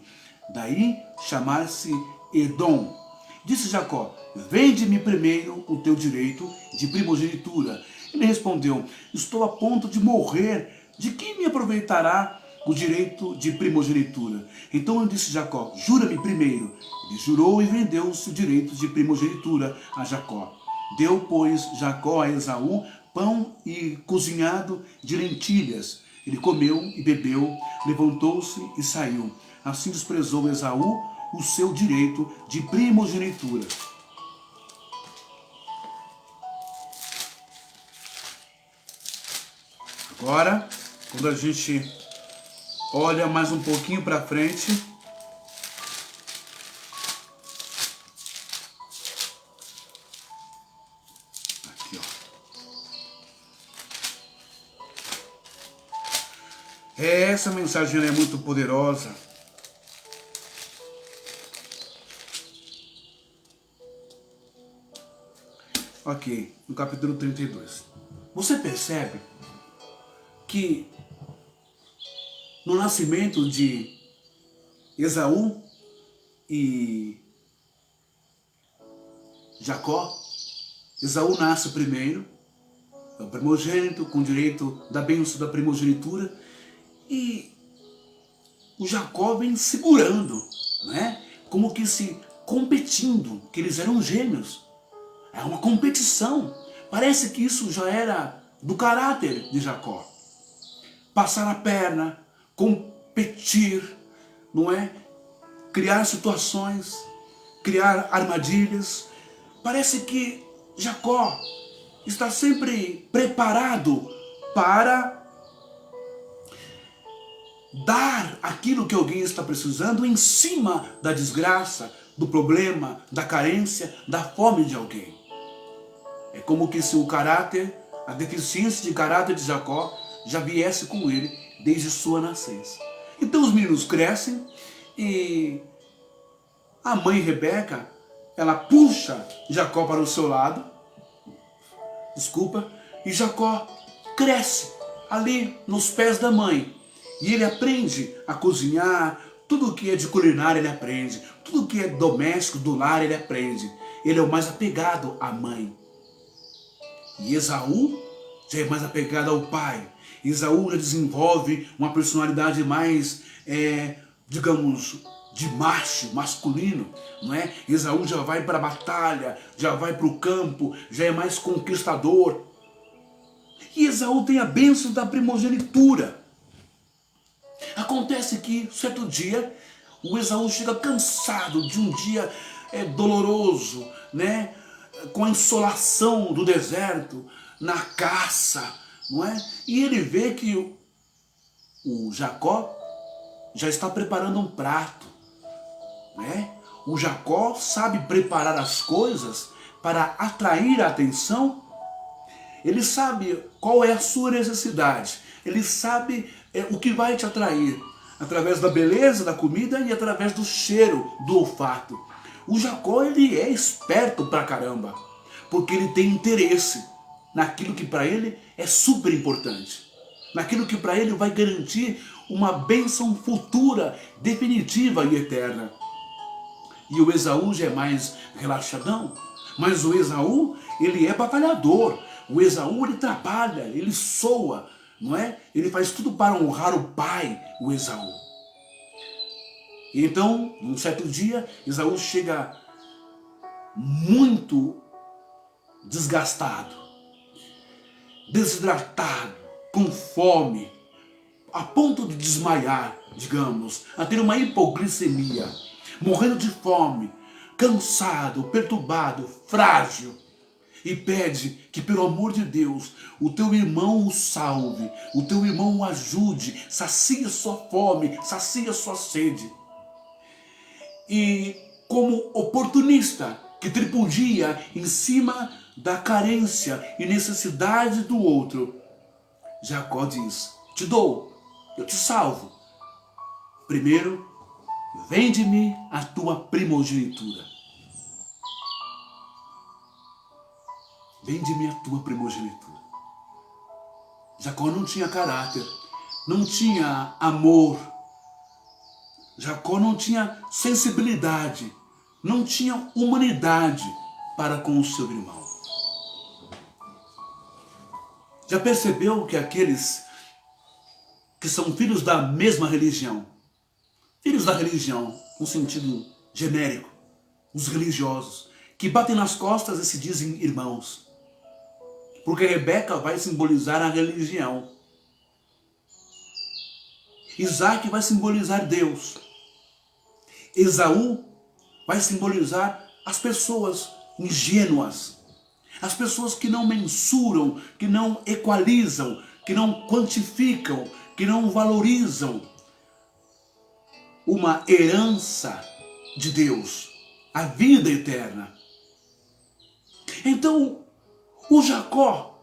Daí chamar-se Edom. Disse Jacó: vende-me primeiro o teu direito de primogenitura. Ele respondeu: estou a ponto de morrer, de que me aproveitará o direito de primogenitura? Então eu disse Jacó: jura-me primeiro. Ele jurou e vendeu-se o direito de primogenitura a Jacó. Deu, pois, Jacó a Esaú pão e cozinhado de lentilhas. Ele comeu e bebeu, levantou-se e saiu. Assim desprezou Esaú o seu direito de primogenitura. Agora, quando a gente olha mais um pouquinho para frente, aqui, ó. Essa mensagem é muito poderosa. Ok, no capítulo 32. Você percebe que no nascimento de Esaú e Jacó, Esaú nasce primeiro, é o primogênito com direito da bênção da primogenitura, e o Jacó vem segurando, né? Como que se competindo, que eles eram gêmeos. É uma competição. Parece que isso já era do caráter de Jacó. Passar a perna, competir, não é? Criar situações, criar armadilhas. Parece que Jacó está sempre preparado para dar aquilo que alguém está precisando em cima da desgraça, do problema, da carência, da fome de alguém. É como que se o caráter, a deficiência de caráter de Jacó já viesse com ele desde sua nascença. Então os meninos crescem e a mãe Rebeca, ela puxa Jacó para o seu lado, e Jacó cresce ali nos pés da mãe. E ele aprende a cozinhar, tudo que é de culinária ele aprende, tudo que é doméstico, do lar ele aprende. Ele é o mais apegado à mãe. E Esaú já é mais apegado ao pai. Esaú já desenvolve uma personalidade mais, digamos, de macho, masculino, não é? Esaú já vai para a batalha, já vai para o campo, já é mais conquistador. E Esaú tem a bênção da primogenitura. Acontece que, certo dia, o Esaú chega cansado de um dia doloroso, né? Com a insolação do deserto, na caça, não é? E ele vê que o Jacó já está preparando um prato, né? O Jacó sabe preparar as coisas para atrair a atenção. Ele sabe qual é a sua necessidade. Ele sabe o que vai te atrair. Através da beleza da comida e através do cheiro, do olfato. O Jacó, ele é esperto pra caramba. Porque ele tem interesse naquilo que para ele é super importante. Naquilo que para ele vai garantir uma bênção futura, definitiva e eterna. E o Esaú já é mais relaxadão. Mas o Esaú, ele é batalhador. O Esaú, ele trabalha, ele soa, não é? Ele faz tudo para honrar o pai, o Esaú. E então, num certo dia, Esaú chega muito desgastado, desidratado, com fome, a ponto de desmaiar, digamos, a ter uma hipoglicemia, morrendo de fome, cansado, perturbado, frágil. E pede que, pelo amor de Deus, o teu irmão o salve, o teu irmão o ajude, sacia sua fome, sacia sua sede. E como oportunista que tripudia em cima da carência e necessidade do outro, Jacó diz: te dou, eu te salvo. Primeiro, vende-me a tua primogenitura. Vende-me a tua primogenitura. Jacó não tinha caráter, não tinha amor. Jacó não tinha sensibilidade, não tinha humanidade para com o seu irmão. Já percebeu que aqueles que são filhos da mesma religião, filhos da religião, no sentido genérico, os religiosos, que batem nas costas e se dizem irmãos, porque Rebeca vai simbolizar a religião. Isaac vai simbolizar Deus. Esaú vai simbolizar as pessoas ingênuas. As pessoas que não mensuram, que não equalizam, que não quantificam, que não valorizam uma herança de Deus, a vida eterna. Então, o Jacó,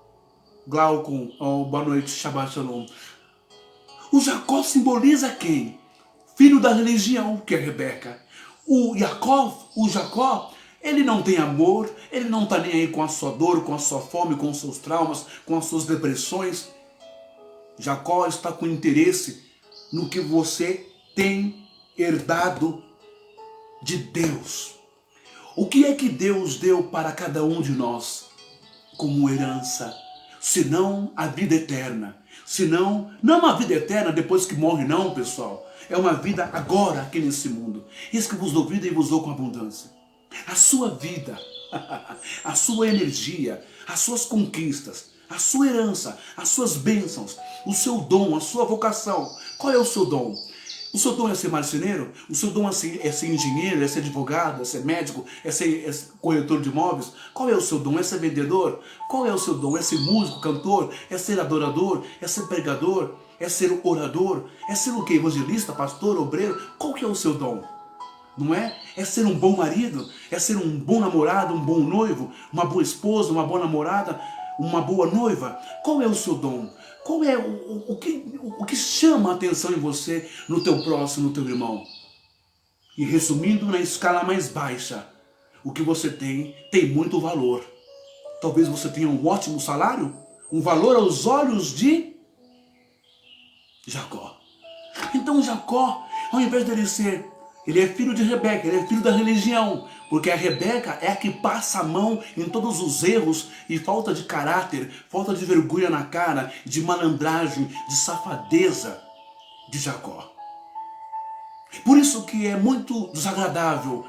Glaucon, boa noite, Shabbat Shalom. O Jacó simboliza quem? Filho da religião, que é Rebeca. O Jacó, ele não tem amor, ele não está nem aí com a sua dor, com a sua fome, com os seus traumas, com as suas depressões. Jacó está com interesse no que você tem herdado de Deus. O que é que Deus deu para cada um de nós como herança? Senão a vida eterna. Senão, não uma vida eterna depois que morre, não, pessoal. É uma vida agora, aqui nesse mundo. Eis que vos dou vida e vos dou com abundância. A sua vida, a sua energia, as suas conquistas, a sua herança, as suas bênçãos, o seu dom, a sua vocação. Qual é o seu dom? O seu dom é ser marceneiro? O seu dom é ser engenheiro, é ser advogado, é ser médico, é ser corretor de imóveis? Qual é o seu dom? É ser vendedor? Qual é o seu dom? É ser músico, cantor? É ser adorador? É ser pregador? É ser orador? É ser o quê? Evangelista, pastor, obreiro? Qual que é o seu dom? Não é? É ser um bom marido? É ser um bom namorado, um bom noivo? Uma boa esposa, uma boa namorada? Uma boa noiva? Qual é o seu dom? Qual é o que chama a atenção em você, no teu próximo, no teu irmão? E resumindo, na escala mais baixa, o que você tem muito valor. Talvez você tenha um ótimo salário, um valor aos olhos de Jacó. Então Jacó, ao invés dele ser, ele é filho de Rebeca, ele é filho da religião, porque a Rebeca é a que passa a mão em todos os erros e falta de caráter, falta de vergonha na cara, de malandragem, de safadeza de Jacó. Por isso que é muito desagradável,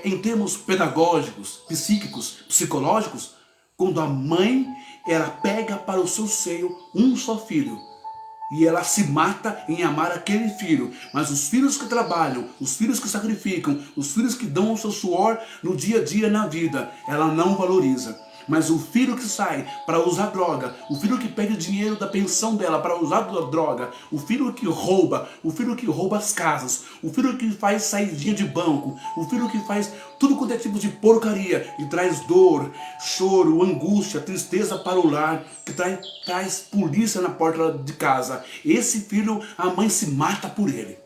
em termos pedagógicos, psíquicos, psicológicos, quando a mãe ela pega para o seu seio um só filho, E ela se mata em amar aquele filho. Mas os filhos que trabalham, os filhos que sacrificam, os filhos que dão o seu suor no dia a dia na vida, ela não valoriza. Mas o filho que sai para usar droga, o filho que pede dinheiro da pensão dela para usar droga, o filho que rouba as casas, o filho que faz saidinha de banco, o filho que faz tudo quanto é tipo de porcaria e traz dor, choro, angústia, tristeza para o lar, que traz polícia na porta de casa. Esse filho, a mãe se mata por ele.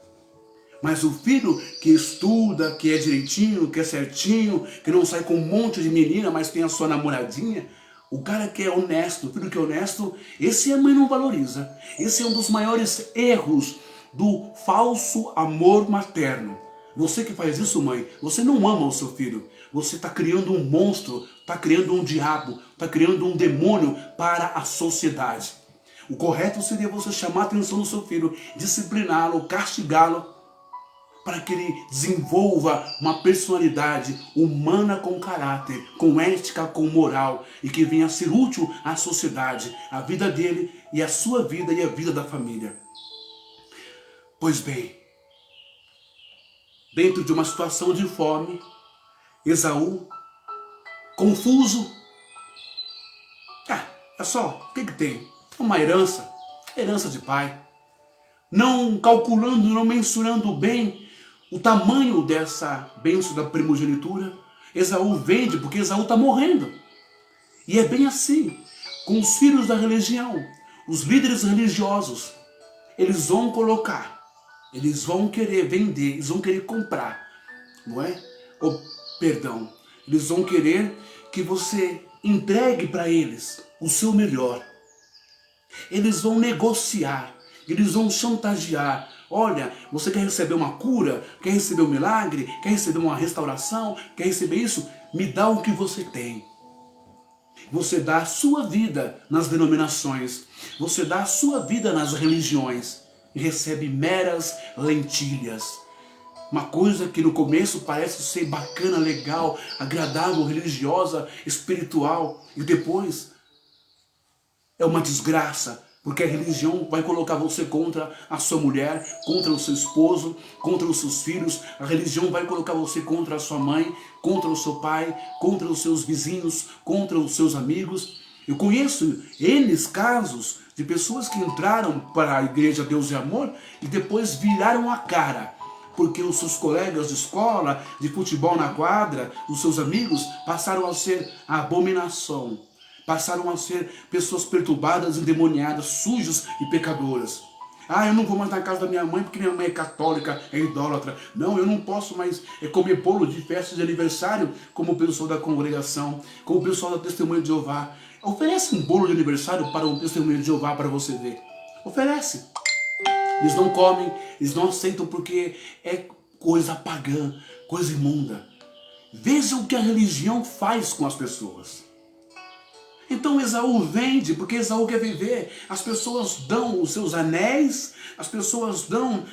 Mas o filho que estuda, que é direitinho, que é certinho, que não sai com um monte de menina, mas tem a sua namoradinha, o cara que é honesto, o filho que é honesto, esse a mãe não valoriza. Esse é um dos maiores erros do falso amor materno. Você que faz isso, mãe, você não ama o seu filho. Você está criando um monstro, está criando um diabo, está criando um demônio para a sociedade. O correto seria você chamar a atenção do seu filho, discipliná-lo, castigá-lo, para que ele desenvolva uma personalidade humana com caráter, com ética, com moral, e que venha a ser útil à sociedade, à vida dele e à sua vida e à vida da família. Pois bem, dentro de uma situação de fome, Esaú, confuso, é só, o que tem? Uma herança de pai. Não calculando, não mensurando bem o tamanho dessa bênção da primogenitura, Esaú vende porque Esaú está morrendo. E é bem assim, com os filhos da religião, os líderes religiosos, eles vão colocar, eles vão querer vender, eles vão querer comprar, não é? Perdão, eles vão querer que você entregue para eles o seu melhor. Eles vão negociar, eles vão chantagear. Olha, você quer receber uma cura? Quer receber um milagre? Quer receber uma restauração? Quer receber isso? Me dá o que você tem. Você dá a sua vida nas denominações. Você dá a sua vida nas religiões. E recebe meras lentilhas. Uma coisa que no começo parece ser bacana, legal, agradável, religiosa, espiritual. E depois é uma desgraça. Porque a religião vai colocar você contra a sua mulher, contra o seu esposo, contra os seus filhos. A religião vai colocar você contra a sua mãe, contra o seu pai, contra os seus vizinhos, contra os seus amigos. Eu conheço N casos de pessoas que entraram para a igreja Deus e Amor e depois viraram a cara. Porque os seus colegas de escola, de futebol na quadra, os seus amigos, passaram a ser a abominação. Passaram a ser pessoas perturbadas, endemoniadas, sujas e pecadoras. Eu não vou mais na casa da minha mãe porque minha mãe é católica, é idólatra. Não, eu não posso mais comer bolo de festa de aniversário como o pessoal da congregação, como o pessoal da Testemunha de Jeová. Oferece um bolo de aniversário para um Testemunha de Jeová para você ver. Oferece. Eles não comem, eles não aceitam porque é coisa pagã, coisa imunda. Veja o que a religião faz com as pessoas. Então Esaú vende, porque Esaú quer viver. As pessoas dão os seus anéis, as pessoas dão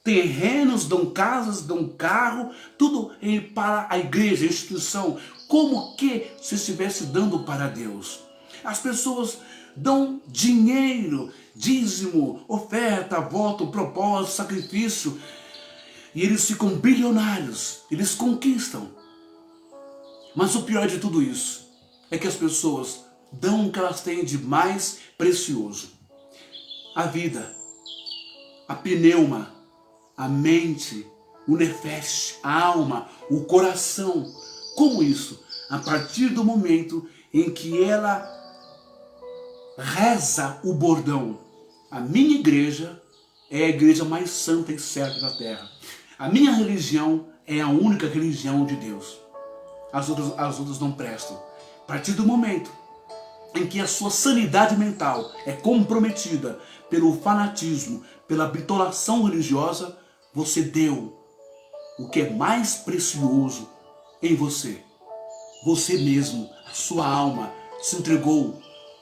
terrenos, dão casas, dão carro, tudo para a igreja, a instituição. Como que se estivesse dando para Deus? As pessoas dão dinheiro, dízimo, oferta, voto, propósito, sacrifício. E eles ficam bilionários, eles conquistam. Mas o pior de tudo isso é que as pessoas dão o que elas têm de mais precioso. A vida, a pneuma, a mente, o nefesh, a alma, o coração. Como isso? A partir do momento em que ela reza o bordão. A minha igreja é a igreja mais santa e certa da terra. A minha religião é a única religião de Deus. As outras não prestam. A partir do momento em que a sua sanidade mental é comprometida pelo fanatismo, pela bitolação religiosa, você deu o que é mais precioso em você. Você mesmo, a sua alma, se entregou.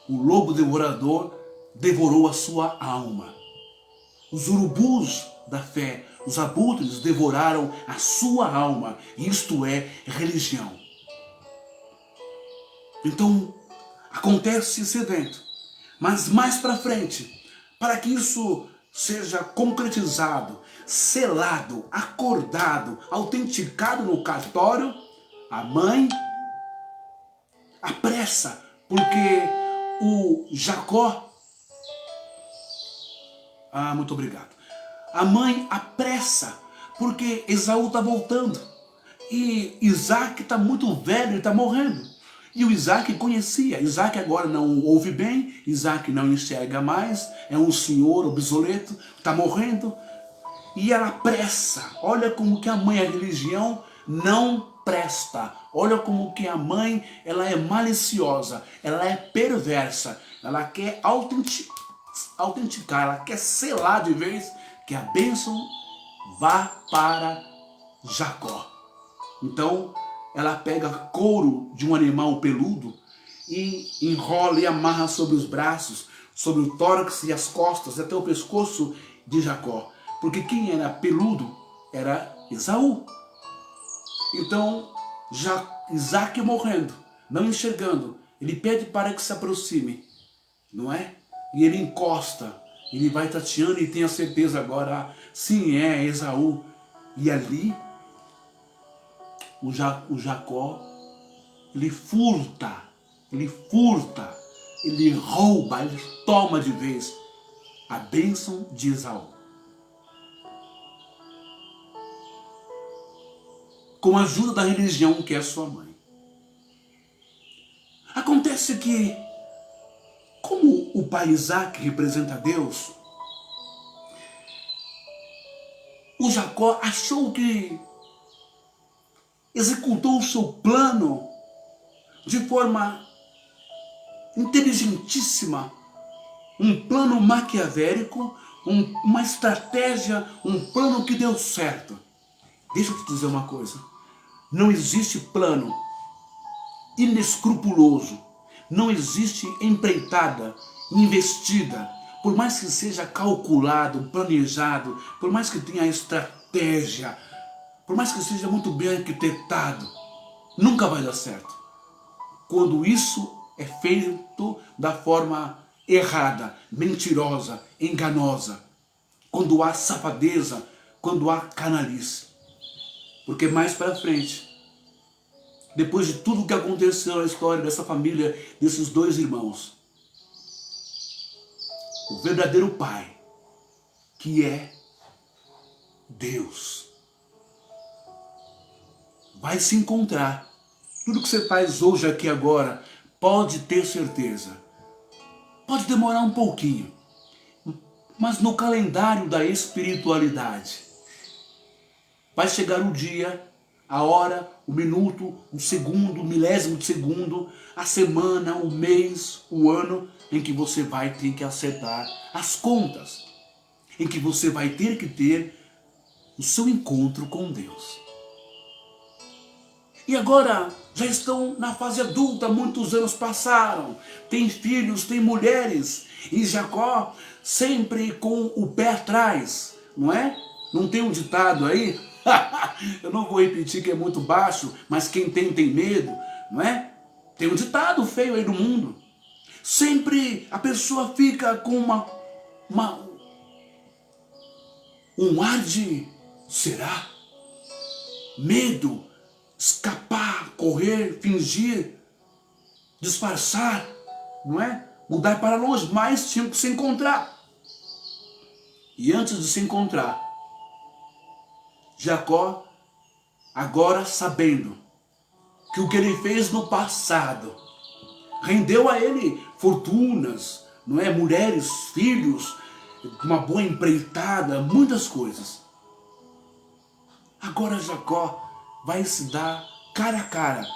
O lobo devorador devorou a sua alma. Os urubus da fé, os abutres devoraram a sua alma. Isto é religião. Então, acontece esse evento. Mas mais para frente, para que isso seja concretizado, selado, acordado, autenticado no cartório, a mãe apressa, porque o Jacó... muito obrigado. A mãe apressa, porque Esaú está voltando. E Isaac está muito velho, ele está morrendo. E o Isaac conhecia. Isaac agora não ouve bem, Isaac não enxerga mais, é um senhor obsoleto, está morrendo. E ela apressa. Olha como que a mãe, a religião não presta. Olha como que a mãe, ela é maliciosa, ela é perversa. Ela quer autenticar, ela quer selar de vez que a bênção vá para Jacó. Então ela pega couro de um animal peludo e enrola e amarra sobre os braços, sobre o tórax e as costas, até o pescoço de Jacó. Porque quem era peludo era Esaú. Então, Isaac morrendo, não enxergando, ele pede para que se aproxime, não é? E ele encosta, ele vai tateando e tem a certeza agora, sim, é Esaú. E ali, o Jacó, ele furta, ele rouba, ele toma de vez a bênção de Esaú. Com a ajuda da religião que é sua mãe. Acontece que, como o pai Isaac representa Deus, o Jacó achou que executou o seu plano de forma inteligentíssima, um plano maquiavélico, uma estratégia, um plano que deu certo. Deixa eu te dizer uma coisa, não existe plano inescrupuloso, não existe empreitada, investida, por mais que seja calculado, planejado, por mais que tenha estratégia, por mais que seja muito bem arquitetado, nunca vai dar certo. Quando isso é feito da forma errada, mentirosa, enganosa, quando há safadeza, quando há canalice. Porque mais para frente, depois de tudo que aconteceu na história dessa família, desses dois irmãos, o verdadeiro pai, que é Deus, vai se encontrar. Tudo que você faz hoje, aqui agora, pode ter certeza. Pode demorar um pouquinho, mas no calendário da espiritualidade, vai chegar o dia, a hora, o minuto, o segundo, o milésimo de segundo, a semana, o mês, o ano, em que você vai ter que acertar as contas, em que você vai ter que ter o seu encontro com Deus. E agora já estão na fase adulta, muitos anos passaram, tem filhos, tem mulheres, e Jacó sempre com o pé atrás, não é? Não tem um ditado aí? Eu não vou repetir que é muito baixo, mas quem tem medo, não é? Tem um ditado feio aí no mundo. Sempre a pessoa fica com um ar de será? Medo, escapar, correr, fingir, disfarçar, não é? Mudar para longe, mas tinham que se encontrar. E antes de se encontrar, Jacó, agora sabendo que o que ele fez no passado rendeu a ele fortunas, não é? Mulheres, filhos, uma boa empreitada, muitas coisas. Agora Jacó vai se dar cara a cara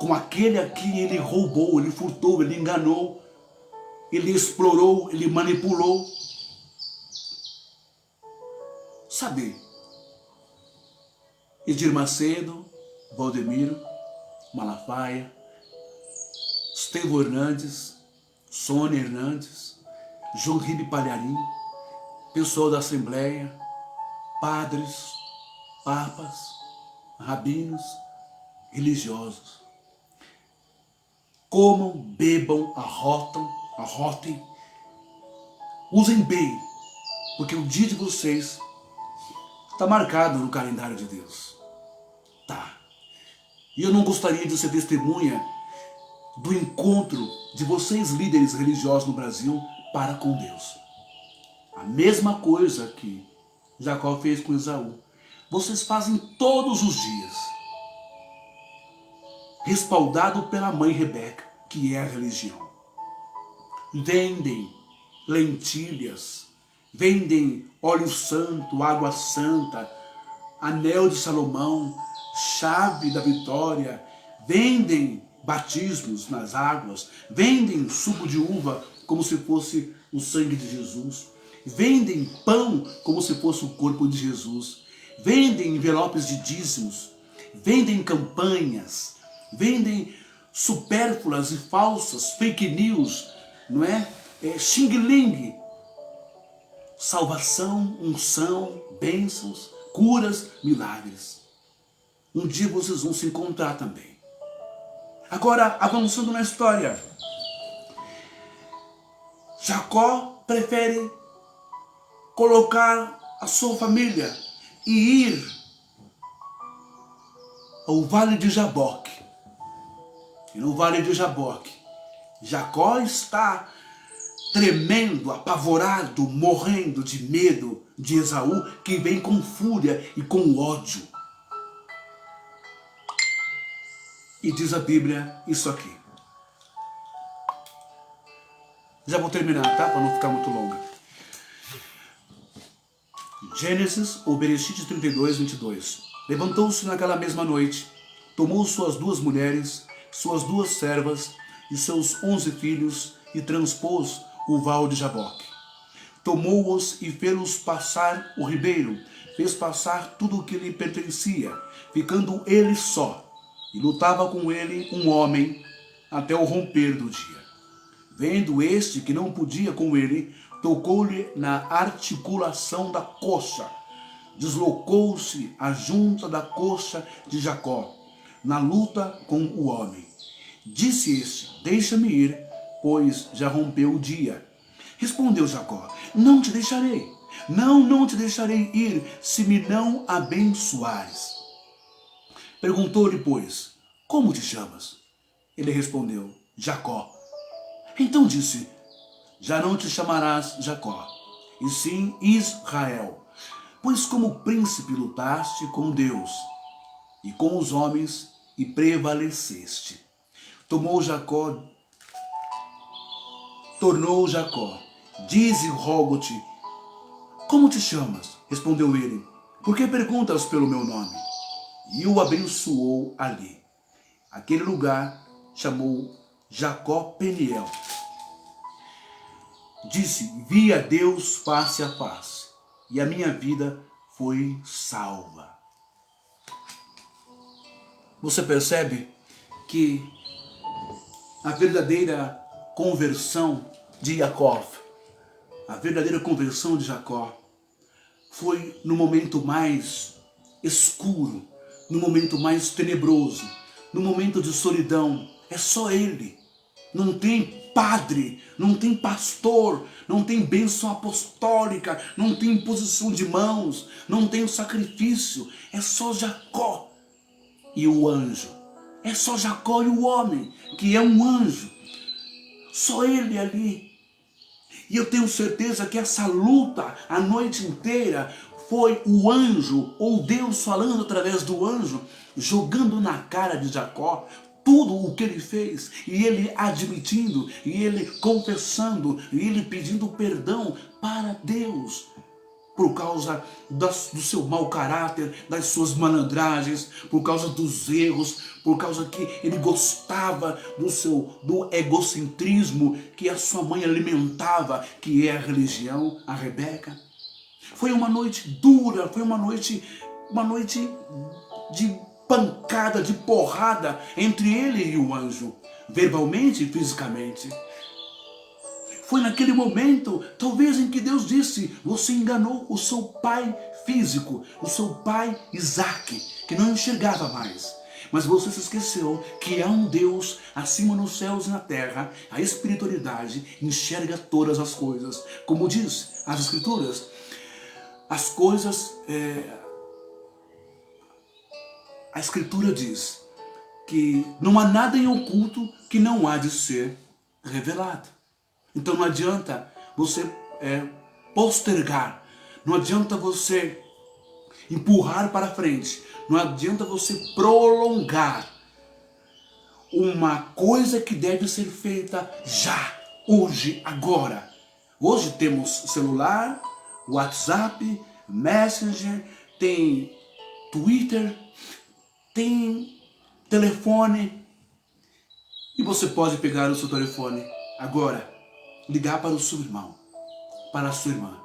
com aquele a quem ele roubou, ele furtou, ele enganou, ele explorou, ele manipulou. Sabe, Edir Macedo, Valdemiro, Malafaia, Estevão Hernandes, Sônia Hernandes, João Ribe Palharim, pessoal da Assembleia, padres, papas, rabinos, religiosos. Comam, bebam, arrotem, Usem bem, porque o dia de vocês está marcado no calendário de Deus. Tá. E eu não gostaria de ser testemunha do encontro de vocês, líderes religiosos no Brasil, para com Deus. A mesma coisa que Jacó fez com Esaú. Vocês fazem todos os dias. Respaldado pela mãe Rebeca, que é a religião. Vendem lentilhas, vendem óleo santo, água santa, anel de Salomão, chave da vitória, vendem batismos nas águas, vendem suco de uva como se fosse o sangue de Jesus, vendem pão como se fosse o corpo de Jesus, vendem envelopes de dízimos, vendem campanhas, vendem supérfluas e falsas, fake news, não é? Xing-ling, salvação, unção, bênçãos, curas, milagres. Um dia vocês vão se encontrar também. Agora, avançando na história, Jacó prefere colocar a sua família e ir ao vale de Jaboque. E no vale de Jaboque, Jacó está tremendo, apavorado, morrendo de medo de Esaú, que vem com fúria e com ódio. E diz a Bíblia isso aqui. Já vou terminar, tá? Para não ficar muito longa. Gênesis, ou Bereshit 32, 22. Levantou-se naquela mesma noite, tomou suas 2 mulheres, suas 2 servas e seus 11 filhos e transpôs o val de Jaboque. Tomou-os e fê-los passar o ribeiro, fez passar tudo o que lhe pertencia, ficando ele só. E lutava com ele um homem até o romper do dia. Vendo este que não podia com ele, tocou-lhe na articulação da coxa. Deslocou-se a junta da coxa de Jacó, na luta com o homem. Disse este: deixa-me ir, pois já rompeu o dia. Respondeu Jacó: não te deixarei. Não te deixarei ir, se me não abençoares. Perguntou-lhe, pois, como te chamas? Ele respondeu: Jacó. Então disse: já não te chamarás Jacó, e sim Israel, pois como príncipe lutaste com Deus e com os homens e prevaleceste. Tornou Jacó, dize, rogo-te, como te chamas? Respondeu ele: por que perguntas pelo meu nome? E o abençoou ali. Aquele lugar chamou Jacó Peniel. Disse: vi a Deus face a face, e a minha vida foi salva. Você percebe que a verdadeira conversão de Jacó, a verdadeira conversão de Jacó, foi no momento mais escuro, no momento mais tenebroso, no momento de solidão. É só ele. Não tem padre, não tem pastor, não tem bênção apostólica, não tem imposição de mãos, não tem o sacrifício. É só Jacó e o anjo. É só Jacó e o homem, que é um anjo. Só ele ali. E eu tenho certeza que essa luta a noite inteira foi o anjo, ou Deus falando através do anjo, jogando na cara de Jacó tudo o que ele fez, e ele admitindo, e ele confessando, e ele pedindo perdão para Deus, por causa do seu mau caráter, das suas malandragens, por causa dos erros, por causa que ele gostava do egocentrismo que a sua mãe alimentava, que é a religião, a Rebeca. Foi uma noite dura, foi uma noite de pancada, de porrada entre ele e o anjo, verbalmente e fisicamente. Foi naquele momento, talvez, em que Deus disse: você enganou o seu pai físico, o seu pai Isaac, que não enxergava mais. Mas você se esqueceu que há um Deus acima nos céus e na terra. A espiritualidade enxerga todas as coisas. Como diz as Escrituras, as coisas... A Escritura diz que não há nada em oculto que não há de ser revelado. Então não adianta você postergar, não adianta você empurrar para frente, não adianta você prolongar uma coisa que deve ser feita já, hoje, agora. Hoje temos celular, WhatsApp, Messenger, tem Twitter, tem telefone. E você pode pegar o seu telefone agora, ligar para o seu irmão, para a sua irmã.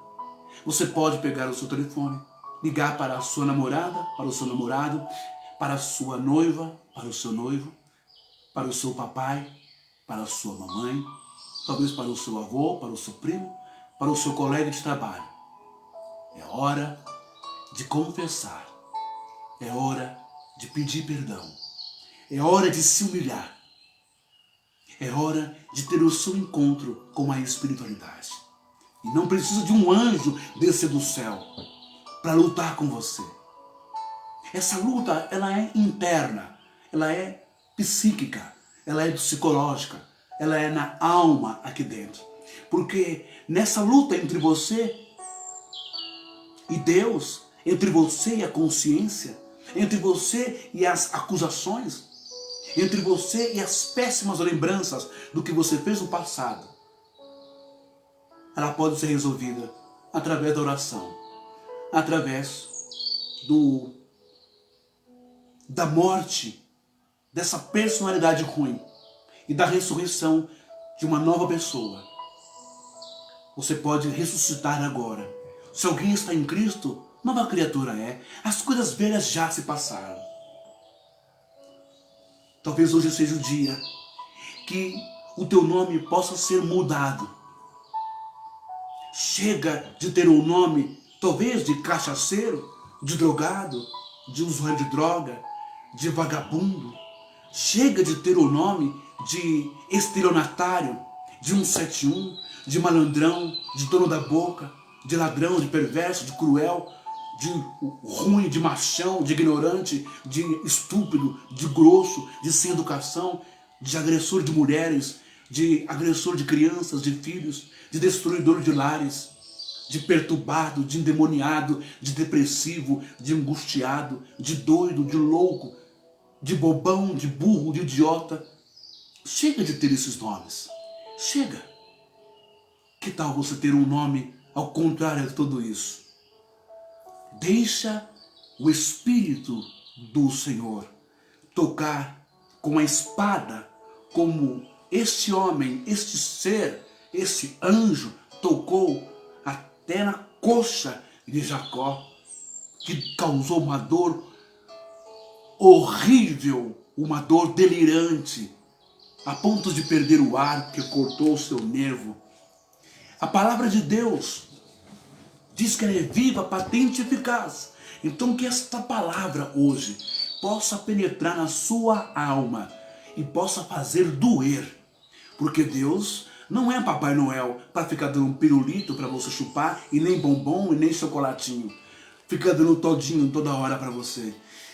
Você pode pegar o seu telefone, ligar para a sua namorada, para o seu namorado, para a sua noiva, para o seu noivo, para o seu papai, para a sua mamãe, talvez para o seu avô, para o seu primo, para o seu colega de trabalho. É hora de confessar. É hora de pedir perdão. É hora de se humilhar. É hora de ter o seu encontro com a espiritualidade. E não precisa de um anjo descer do céu para lutar com você. Essa luta, ela é interna, ela é psíquica, ela é psicológica, ela é na alma aqui dentro. Porque nessa luta entre você e Deus, entre você e a consciência, entre você e as acusações, entre você e as péssimas lembranças do que você fez no passado, ela pode ser resolvida através da oração, através da morte dessa personalidade ruim e da ressurreição de uma nova pessoa. Você pode ressuscitar agora. Se alguém está em Cristo, nova criatura é. As coisas velhas já se passaram. Talvez hoje seja o dia que o teu nome possa ser mudado. Chega de ter um nome, talvez de cachaceiro, de drogado, de usuário de droga, de vagabundo. Chega de ter o nome de estelionatário, de 171, de malandrão, de dono da boca, de ladrão, de perverso, de cruel, de ruim, de machão, de ignorante, de estúpido, de grosso, de sem educação, de agressor de mulheres, de agressor de crianças, de filhos, de destruidor de lares, de perturbado, de endemoniado, de depressivo, de angustiado, de doido, de louco, de bobão, de burro, de idiota. Chega de ter esses nomes. Chega. Que tal você ter um nome ao contrário de tudo isso? Deixa o Espírito do Senhor tocar com a espada, como este homem, este ser, este anjo tocou até na coxa de Jacó, que causou uma dor horrível, uma dor delirante, a ponto de perder o ar, porque cortou o seu nervo. A palavra de Deus diz que ela é viva, patente e eficaz. Então que esta palavra hoje possa penetrar na sua alma e possa fazer doer. Porque Deus não é Papai Noel para ficar dando um pirulito para você chupar, e nem bombom e nem chocolatinho. Fica dando todinho toda hora para você.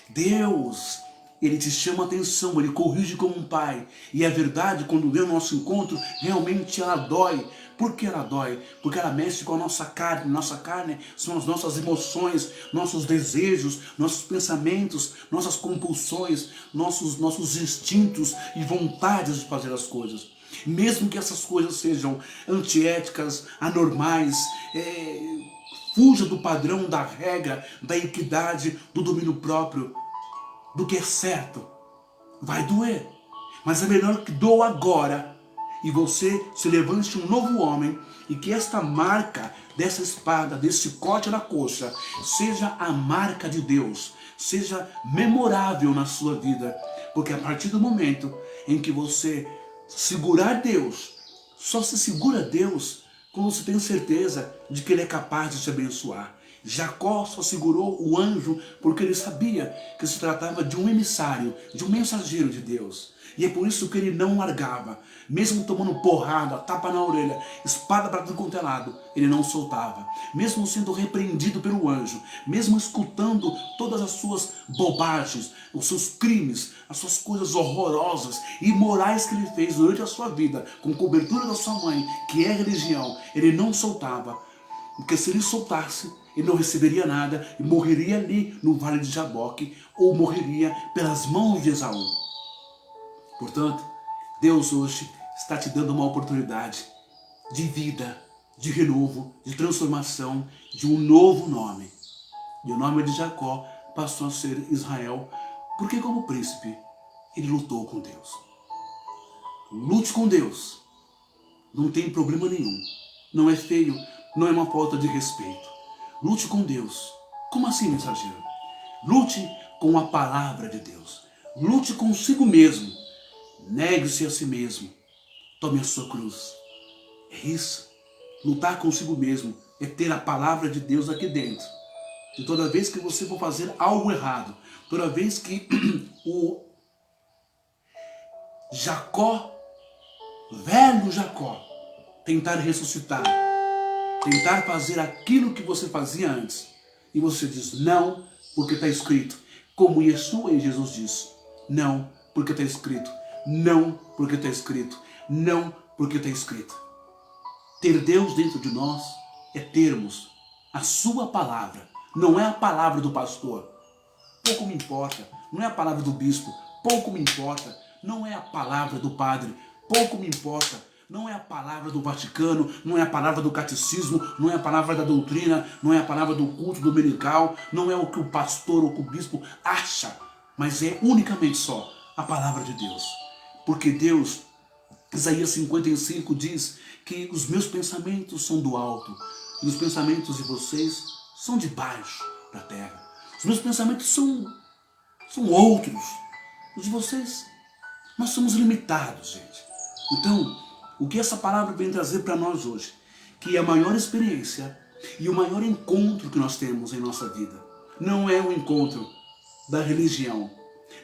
Deus, Ele te chama a atenção, Ele corrige como um pai. E é verdade, quando vem o nosso encontro, realmente ela dói. Por que ela dói? Porque ela mexe com a nossa carne. Nossa carne são as nossas emoções, nossos desejos, nossos pensamentos, nossas compulsões, nossos instintos e vontades de fazer as coisas. Mesmo que essas coisas sejam antiéticas, anormais, fuja do padrão, da regra, da equidade, do domínio próprio, do que é certo, vai doer. Mas é melhor que doa agora e você se levante um novo homem, e que esta marca dessa espada, desse corte na coxa, seja a marca de Deus, seja memorável na sua vida. Porque a partir do momento em que você segurar Deus, só se segura Deus quando você tem certeza de que Ele é capaz de te abençoar. Jacó só segurou o anjo porque ele sabia que se tratava de um emissário, de um mensageiro de Deus. E é por isso que ele não largava. Mesmo tomando porrada, tapa na orelha, espada para tudo quanto é lado, ele não soltava. Mesmo sendo repreendido pelo anjo, mesmo escutando todas as suas bobagens, os seus crimes, as suas coisas horrorosas e imorais que ele fez durante a sua vida, com cobertura da sua mãe, que é religião, ele não soltava. Porque se ele soltasse, ele não receberia nada e morreria ali no vale de Jaboque, ou morreria pelas mãos de Esaú. Portanto, Deus hoje está te dando uma oportunidade de vida, de renovo, de transformação, de um novo nome. E o nome de Jacó passou a ser Israel, porque como príncipe, ele lutou com Deus. Lute com Deus. Não tem problema nenhum. Não é feio, não é uma falta de respeito. Lute com Deus. Como assim, mensageiro? Lute com a palavra de Deus. Lute consigo mesmo. Negue-se a si mesmo. Tome a sua cruz. É isso. Lutar consigo mesmo é ter a palavra de Deus aqui dentro. E toda vez que você for fazer algo errado, toda vez que o Jacó, velho Jacó, tentar ressuscitar, tentar fazer aquilo que você fazia antes, e você diz não, porque está escrito, como Yeshua e Jesus diz, não, porque está escrito, não, porque está escrito, não, porque está escrito. Ter Deus dentro de nós é termos a sua palavra, não é a palavra do pastor, pouco me importa, não é a palavra do bispo, pouco me importa, não é a palavra do padre, pouco me importa, não é a palavra do Vaticano, não é a palavra do catecismo, não é a palavra da doutrina, não é a palavra do culto dominical, não é o que o pastor ou que o bispo acha, mas é unicamente só a palavra de Deus. Porque Deus, Isaías 55 diz que os meus pensamentos são do alto e os pensamentos de vocês são de baixo da terra. Os meus pensamentos são outros. Os de vocês, nós somos limitados, gente. Então, o que essa palavra vem trazer para nós hoje? Que a maior experiência e o maior encontro que nós temos em nossa vida não é o encontro da religião.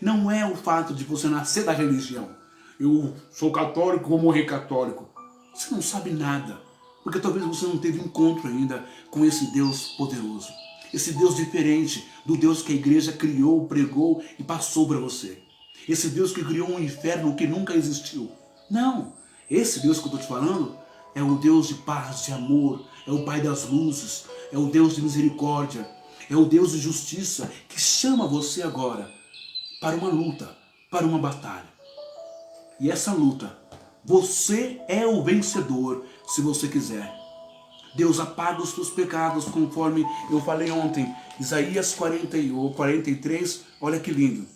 Não é o fato de você nascer da religião. Eu sou católico, vou morrer católico. Você não sabe nada. Porque talvez você não teve encontro ainda com esse Deus poderoso. Esse Deus diferente do Deus que a igreja criou, pregou e passou para você. Esse Deus que criou um inferno que nunca existiu. Não. Esse Deus que eu estou te falando é o Deus de paz, de amor, é o Pai das luzes, é o Deus de misericórdia, é o Deus de justiça que chama você agora para uma luta, para uma batalha. E essa luta, você é o vencedor se você quiser. Deus apaga os teus pecados, conforme eu falei ontem, Isaías 43, olha que lindo.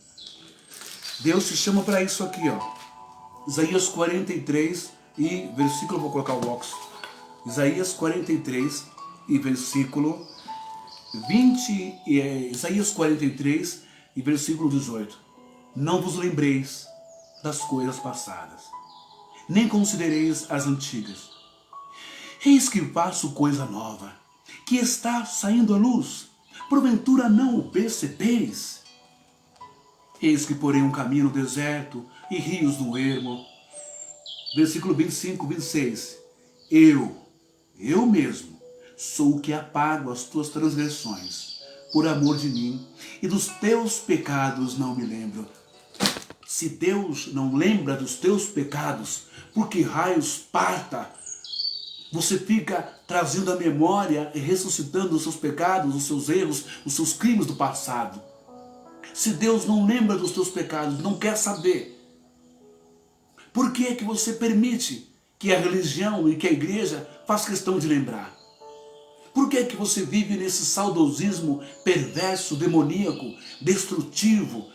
Deus te chama para isso aqui, ó. Isaías 43 e versículo, vou colocar o óculos. Isaías 43 e versículo 20, Isaías 43 e versículo 18. Não vos lembreis das coisas passadas, nem considereis as antigas. Eis que faço coisa nova, que está saindo à luz, porventura não o percebeis? Eis que porém um caminho no deserto e rios no ermo. Versículo 25, 26. Eu mesmo, sou o que apago as tuas transgressões, por amor de mim, e dos teus pecados não me lembro. Se Deus não lembra dos teus pecados, por que raios parta? Você fica trazendo à memória e ressuscitando os seus pecados, os seus erros, os seus crimes do passado. Se Deus não lembra dos teus pecados, não quer saber, por que é que você permite que a religião e que a igreja faça questão de lembrar? Por que é que você vive nesse saudosismo perverso, demoníaco, destrutivo,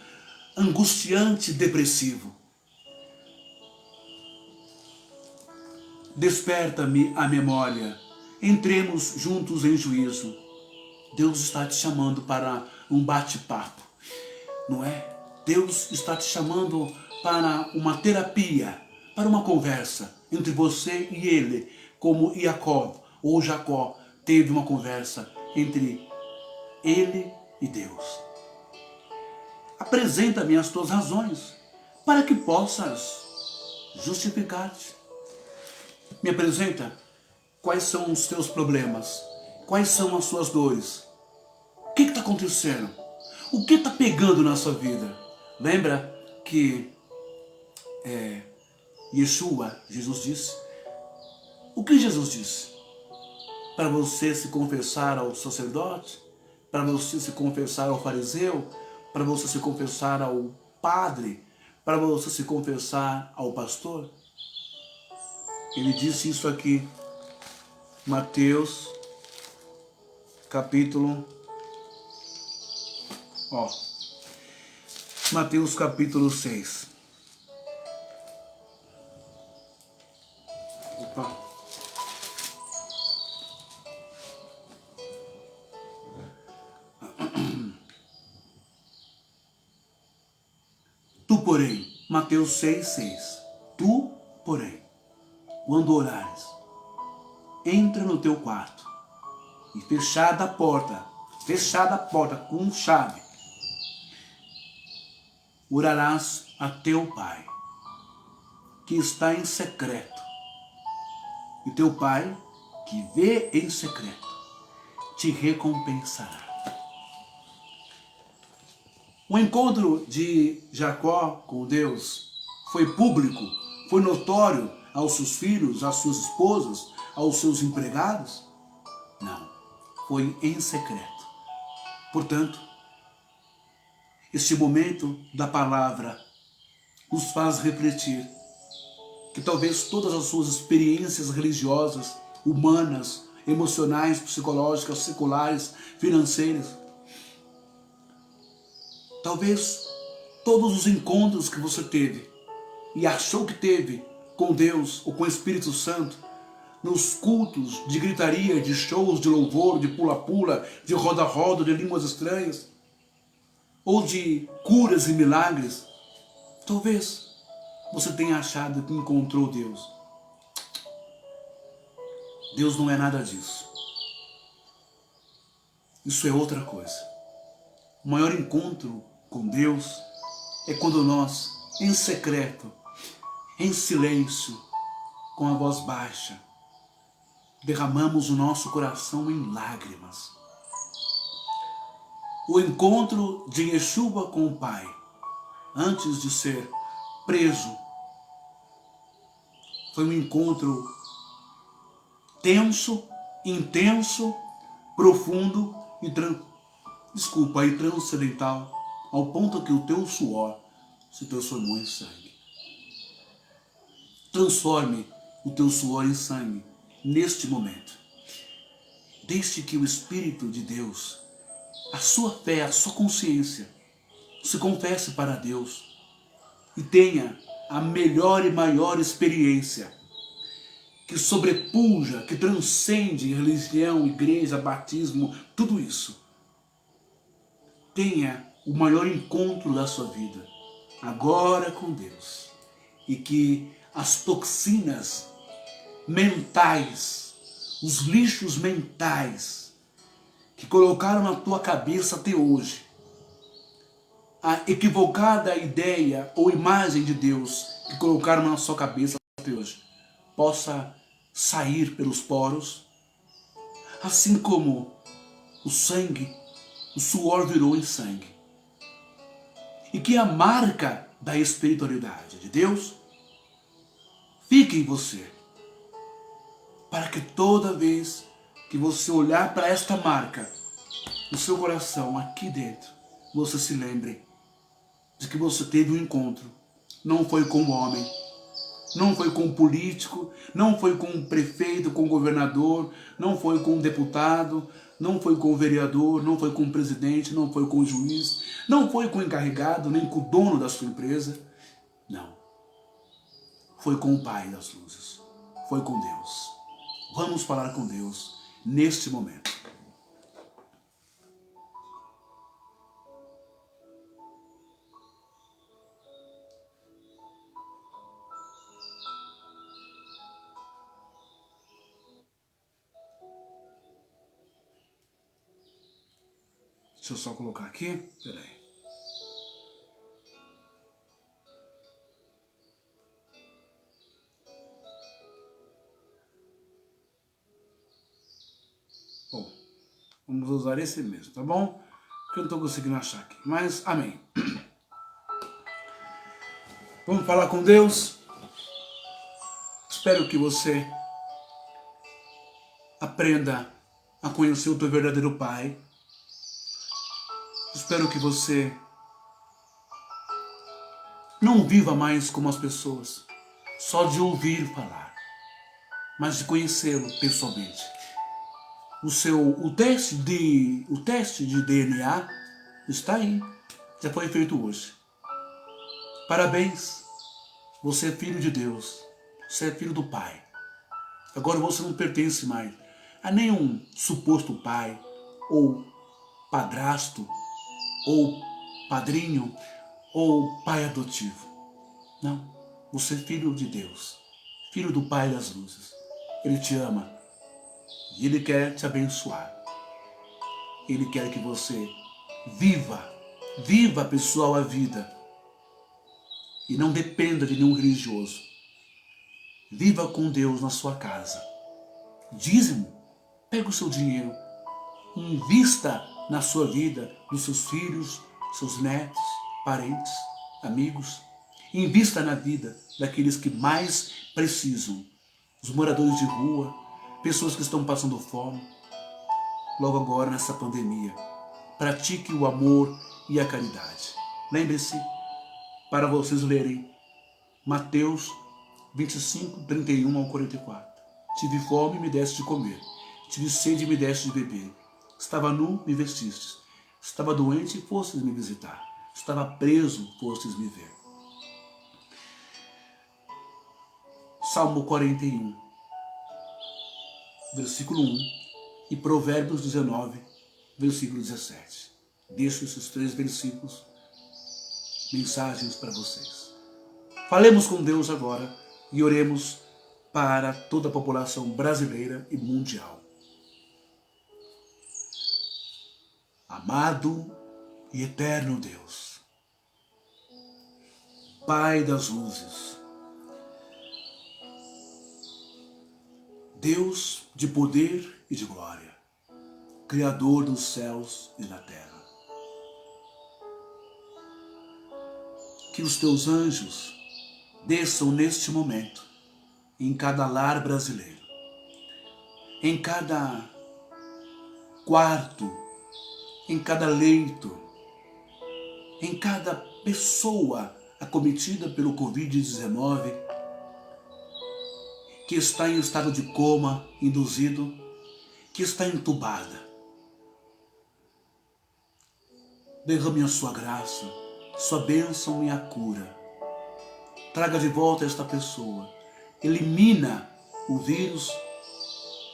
angustiante, depressivo? Desperta-me a memória, entremos juntos em juízo. Deus está te chamando para um bate-papo, não é? Deus está te chamando para uma terapia, para uma conversa entre você e ele, como Jacó teve uma conversa entre Ele e Deus. Apresenta-me as tuas razões, para que possas justificar-te. Me apresenta quais são os teus problemas, quais são as suas dores. O que está acontecendo? O que está pegando na sua vida? Lembra que Yeshua, Jesus disse? O que Jesus disse? Para você se confessar ao sacerdote? Para você se confessar ao fariseu? Para você se confessar ao padre? Para você se confessar ao pastor? Ele disse isso aqui, Mateus, capítulo... Mateus capítulo 6. Opa. Tu, porém, Mateus 6, 6. Tu, porém, quando orares, entra no teu quarto e fechada a porta com chave, orarás a teu Pai, que está em secreto. E teu Pai, que vê em secreto, te recompensará. O encontro de Jacó com Deus foi público, foi notório aos seus filhos, às suas esposas, aos seus empregados? Não, foi em secreto. Portanto, este momento da palavra nos faz refletir que talvez todas as suas experiências religiosas, humanas, emocionais, psicológicas, seculares, financeiras, talvez todos os encontros que você teve e achou que teve com Deus ou com o Espírito Santo, nos cultos de gritaria, de shows, de louvor, de pula-pula, de roda-roda, de línguas estranhas, ou de curas e milagres, talvez você tenha achado que encontrou Deus. Deus não é nada disso. Isso é outra coisa. O maior encontro com Deus é quando nós, em secreto, em silêncio, com a voz baixa, derramamos o nosso coração em lágrimas. O encontro de Yeshua com o Pai, antes de ser preso, foi um encontro tenso, intenso, profundo e transcendental, ao ponto que o teu suor se transformou em sangue. Transforme o teu suor em sangue neste momento. Deixe que o Espírito de Deus, a sua fé, a sua consciência, se confesse para Deus e tenha a melhor e maior experiência que sobrepuja, que transcende religião, igreja, batismo, tudo isso. Tenha o maior encontro da sua vida, agora com Deus. E que as toxinas mentais, os lixos mentais que colocaram na tua cabeça até hoje, a equivocada ideia ou imagem de Deus que colocaram na sua cabeça até hoje, possa sair pelos poros, assim como o sangue, o suor virou em sangue. E que a marca da espiritualidade de Deus fique em você, para que toda vez que você olhar para esta marca no seu coração, aqui dentro, você se lembre de que você teve um encontro. Não foi com o homem, não foi com o político, não foi com o prefeito, com o governador, não foi com o deputado, não foi com o vereador, não foi com o presidente, não foi com o juiz, não foi com o encarregado, nem com o dono da sua empresa. Não. Foi com o Pai das luzes. Foi com Deus. Vamos falar com Deus neste momento. Deixa eu só colocar aqui. Peraí. Bom, vamos usar esse mesmo, tá bom? Porque eu não estou conseguindo achar aqui. Mas, amém. Vamos falar com Deus. Espero que você aprenda a conhecer o teu verdadeiro Pai. Espero que você não viva mais como as pessoas, só de ouvir falar, mas de conhecê-lo pessoalmente. O teste de DNA está aí, já foi feito hoje. Parabéns, você é filho de Deus, você é filho do Pai. Agora você não pertence mais a nenhum suposto pai, ou padrasto, ou padrinho, ou pai adotivo. Não, você é filho de Deus, filho do Pai das luzes. Ele te ama e Ele quer te abençoar. Ele quer que você viva, pessoal, a vida e não dependa de nenhum religioso. Viva com Deus na sua casa. Dízimo, pega o seu dinheiro, invista na sua vida, nos seus filhos, seus netos, parentes, amigos. Invista na vida daqueles que mais precisam. Os moradores de rua, pessoas que estão passando fome. Logo agora nessa pandemia, pratique o amor e a caridade. Lembre-se, para vocês lerem Mateus 25, 31 ao 44. Tive fome e me deste de comer. Tive sede e me deste de beber. Estava nu, me vestistes. Estava doente e fostes me visitar. Estava preso, fostes me ver. Salmo 41, versículo 1 e Provérbios 19, versículo 17. Deixo esses 3 versículos, mensagens para vocês. Falemos com Deus agora e oremos para toda a população brasileira e mundial. Amado e eterno Deus, Pai das luzes, Deus de poder e de glória, Criador dos céus e da terra. Que os teus anjos desçam neste momento em cada lar brasileiro, em cada quarto, em cada leito, em cada pessoa acometida pelo Covid-19, que está em estado de coma induzido, que está entubada. Derrame a sua graça, sua bênção e a cura. Traga de volta esta pessoa. Elimina o vírus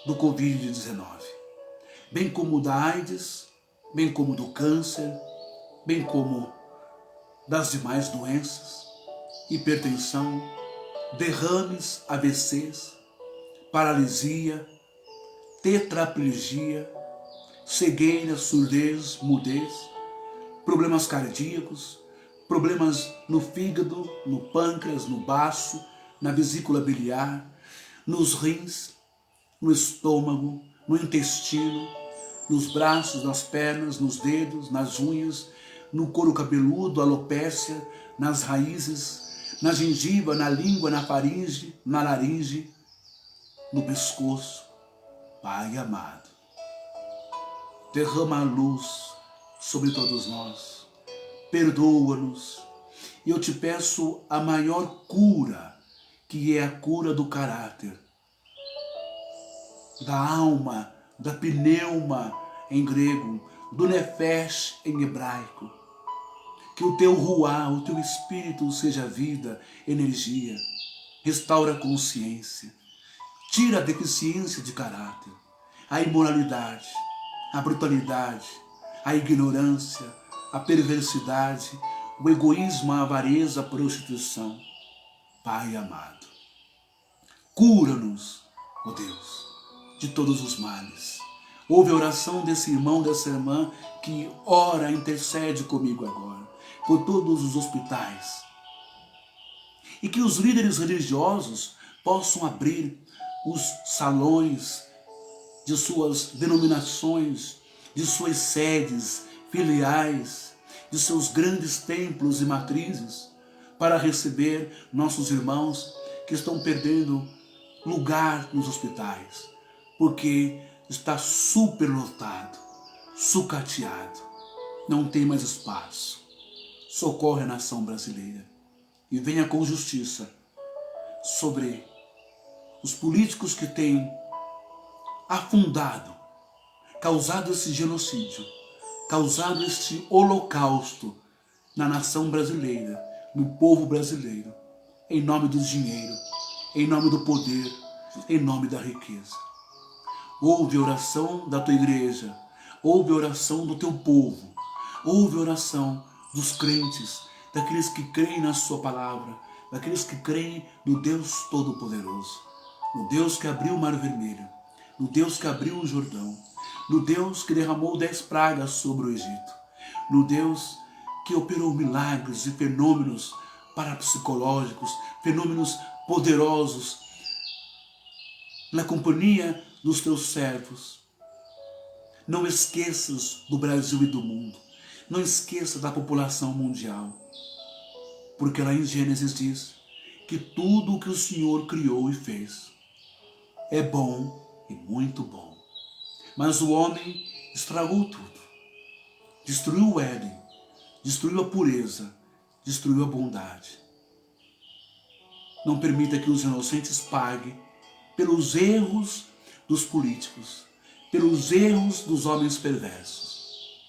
do Covid-19, bem como da AIDS, bem como do câncer, bem como das demais doenças, hipertensão, derrames, AVCs, paralisia, tetraplegia, cegueira, surdez, mudez, problemas cardíacos, problemas no fígado, no pâncreas, no baço, na vesícula biliar, nos rins, no estômago, no intestino, nos braços, nas pernas, nos dedos, nas unhas, no couro cabeludo, alopécia, nas raízes, na gengiva, na língua, na faringe, na laringe, no pescoço. Pai amado, derrama a luz sobre todos nós, perdoa-nos, e eu te peço a maior cura, que é a cura do caráter, da alma, da pneuma em grego, do nefesh em hebraico. Que o teu ruá, o teu espírito seja vida, energia, restaura a consciência, tira a deficiência de caráter, a imoralidade, a brutalidade, a ignorância, a perversidade, o egoísmo, a avareza, a prostituição. Pai amado, cura-nos, ó Deus, de todos os males. Ouve a oração desse irmão, dessa irmã que ora, intercede comigo agora, por todos os hospitais. E que os líderes religiosos possam abrir os salões de suas denominações, de suas sedes, filiais, de seus grandes templos e matrizes, para receber nossos irmãos que estão perdendo lugar nos hospitais, porque está superlotado, sucateado, não tem mais espaço. Socorre a nação brasileira e venha com justiça sobre os políticos que têm afundado, causado esse genocídio, causado este holocausto na nação brasileira, no povo brasileiro, em nome do dinheiro, em nome do poder, em nome da riqueza. Ouve a oração da tua igreja, ouve a oração do teu povo, ouve a oração dos crentes, daqueles que creem na sua palavra, daqueles que creem no Deus Todo-Poderoso, no Deus que abriu o Mar Vermelho, no Deus que abriu o Jordão, no Deus que derramou 10 pragas sobre o Egito, no Deus que operou milagres e fenômenos parapsicológicos, fenômenos poderosos na companhia dos teus servos. Não esqueças do Brasil e do mundo, não esqueça da população mundial, porque lá em Gênesis diz que tudo o que o Senhor criou e fez é bom e muito bom. Mas o homem estragou tudo. Destruiu o Éden, destruiu a pureza, destruiu a bondade. Não permita que os inocentes paguem pelos erros dos políticos, pelos erros dos homens perversos.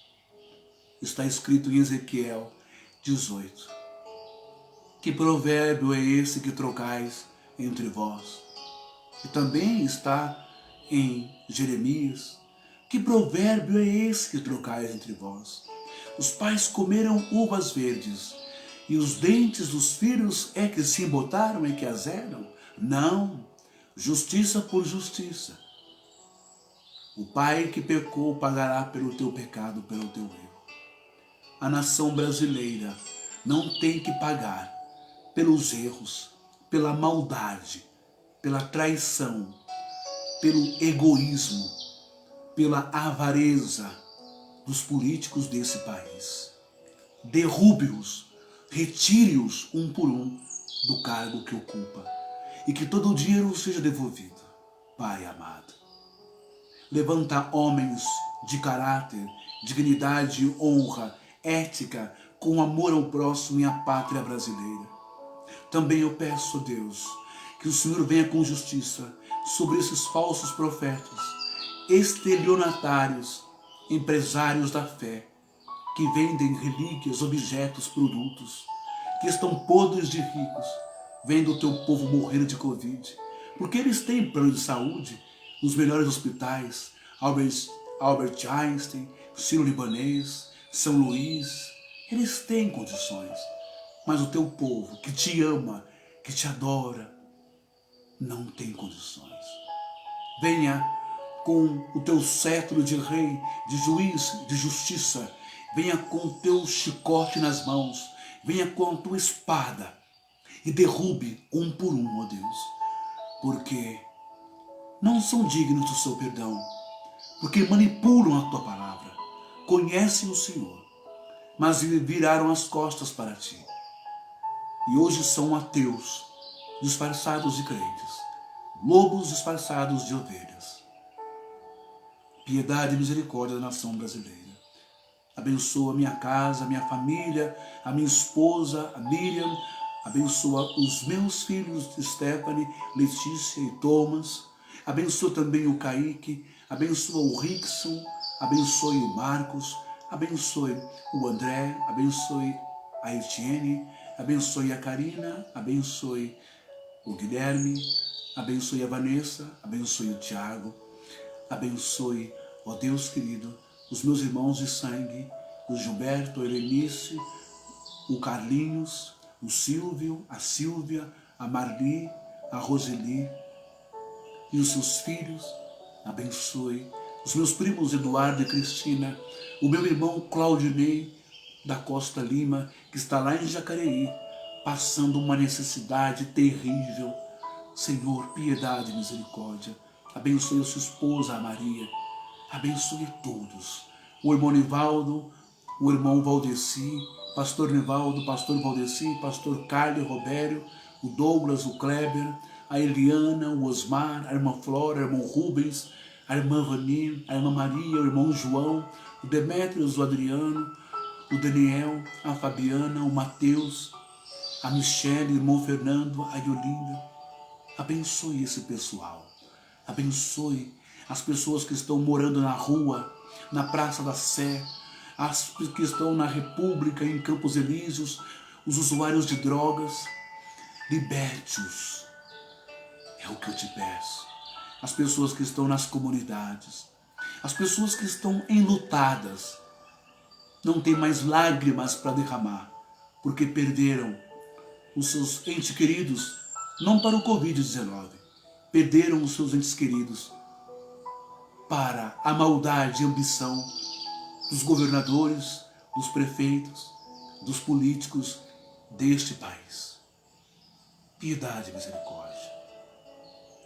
Está escrito em Ezequiel 18. Que provérbio é esse que trocais entre vós? E também está em Jeremias. Que provérbio é esse que trocais entre vós? Os pais comeram uvas verdes, e os dentes dos filhos é que se embotaram e que azedam? Não, justiça por justiça. O pai que pecou pagará pelo teu pecado, pelo teu erro. A nação brasileira não tem que pagar pelos erros, pela maldade, pela traição, pelo egoísmo, pela avareza dos políticos desse país. Derrube-os, retire-os um por um do cargo que ocupa e que todo o dinheiro seja devolvido. Pai amado, levanta homens de caráter, dignidade, honra, ética, com amor ao próximo e à pátria brasileira. Também eu peço, Deus, que o Senhor venha com justiça sobre esses falsos profetas, estelionatários, empresários da fé, que vendem relíquias, objetos, produtos, que estão podres de ricos, vendo o teu povo morrer de Covid, porque eles têm plano de saúde nos melhores hospitais, Albert Einstein, Sírio-Libanês, São Luís, eles têm condições, mas o teu povo que te ama, que te adora, não tem condições. Venha com o teu cetro de rei, de juiz, de justiça, venha com o teu chicote nas mãos, venha com a tua espada e derrube um por um, ó Deus, porque não são dignos do seu perdão, porque manipulam a tua palavra, conhecem o Senhor, mas viraram as costas para ti. E hoje são ateus, disfarçados de crentes, lobos disfarçados de ovelhas. Piedade e misericórdia da nação brasileira. Abençoa a minha casa, a minha família, a minha esposa, a Miriam. Abençoa os meus filhos, Stephanie, Letícia e Thomas. Abençoa também o Kaique. Abençoa o Rickson. Abençoe o Marcos. Abençoe o André. Abençoe a Etienne. Abençoe a Karina. Abençoe o Guilherme. Abençoe a Vanessa. Abençoe o Tiago. Abençoe, ó Deus querido, os meus irmãos de sangue, o Gilberto, a Helenice, o Carlinhos, o Silvio, a Silvia, a Marli, a Roseli e os seus filhos. Abençoe os meus primos Eduardo e Cristina, o meu irmão Claudinei da Costa Lima, que está lá em Jacareí, passando uma necessidade terrível. Senhor, piedade e misericórdia. Abençoe a sua esposa, a Maria. Abençoe todos. O irmão Nivaldo, o irmão Valdeci, pastor Nivaldo, pastor Valdeci, pastor Carlos Robério, o Douglas, o Kleber, a Eliana, o Osmar, a irmã Flora, o irmão Rubens, a irmã Vani, a irmã Maria, o irmão João, o Demétrios, o Adriano, o Daniel, a Fabiana, o Mateus, a Michele, o irmão Fernando, a Yolinda. Abençoe esse pessoal. Abençoe as pessoas que estão morando na rua, na Praça da Sé, as que estão na República, em Campos Elíseos, os usuários de drogas. Liberte-os. É o que eu te peço. As pessoas que estão nas comunidades, as pessoas que estão enlutadas, não têm mais lágrimas para derramar, porque perderam os seus entes queridos, não para o Covid-19, perderam os seus entes queridos para a maldade e ambição dos governadores, dos prefeitos, dos políticos deste país. Piedade e misericórdia.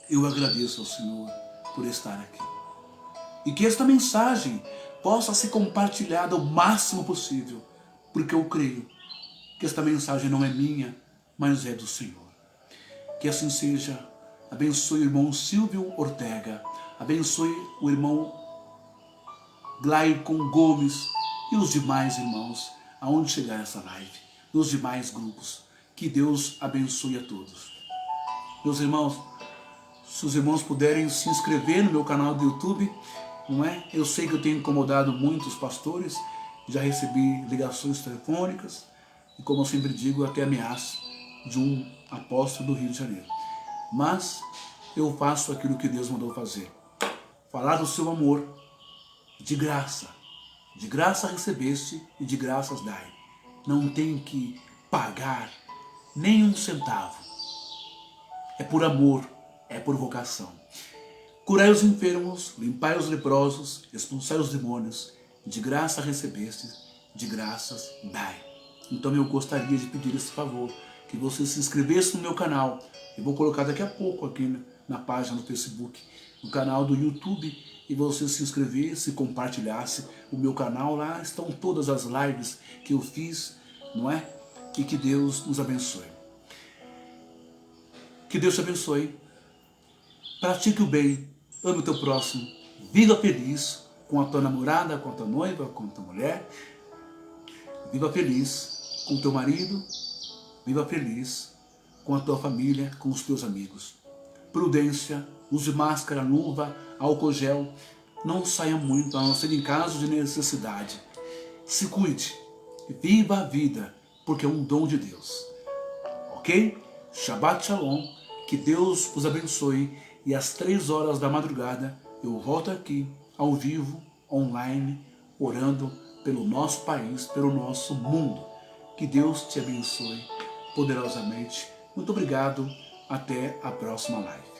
Eu agradeço ao Senhor por estar aqui. E que esta mensagem possa ser compartilhada o máximo possível, porque eu creio que esta mensagem não é minha, mas é do Senhor. Que assim seja. Abençoe o irmão Silvio Ortega, abençoe o irmão Glaicon Gomes e os demais irmãos, aonde chegar essa live, nos demais grupos. Que Deus abençoe a todos. Meus irmãos, se os irmãos puderem se inscrever no meu canal do YouTube, não é? Eu sei que eu tenho incomodado muitos pastores, já recebi ligações telefônicas e, como eu sempre digo, até ameaça de um apóstolo do Rio de Janeiro. Mas eu faço aquilo que Deus mandou fazer. Falar do seu amor, de graça recebeste e de graças dai. Não tem que pagar nem um centavo. É por amor, é por vocação. Curai os enfermos, limpai os leprosos, expulsai os demônios. De graça recebeste, de graças dai. Então eu gostaria de pedir esse favor, que você se inscrevesse no meu canal. Eu vou colocar daqui a pouco aqui na página do Facebook, no canal do YouTube, e você se inscrevesse, compartilhasse o meu canal. Lá estão todas as lives que eu fiz, não é? E que Deus nos abençoe. Que Deus te abençoe. Pratique o bem, ame o teu próximo, viva feliz com a tua namorada, com a tua noiva, com a tua mulher. Viva feliz com o teu marido, viva feliz com a tua família, com os teus amigos. Prudência, use máscara, luva, álcool gel. Não saia muito, a não ser em caso de necessidade. Se cuide, viva a vida, porque é um dom de Deus. Ok? Shabbat Shalom, que Deus os abençoe. E às 3 horas da madrugada eu volto aqui, ao vivo, online, orando pelo nosso país, pelo nosso mundo. Que Deus te abençoe poderosamente. Muito obrigado. Até a próxima live.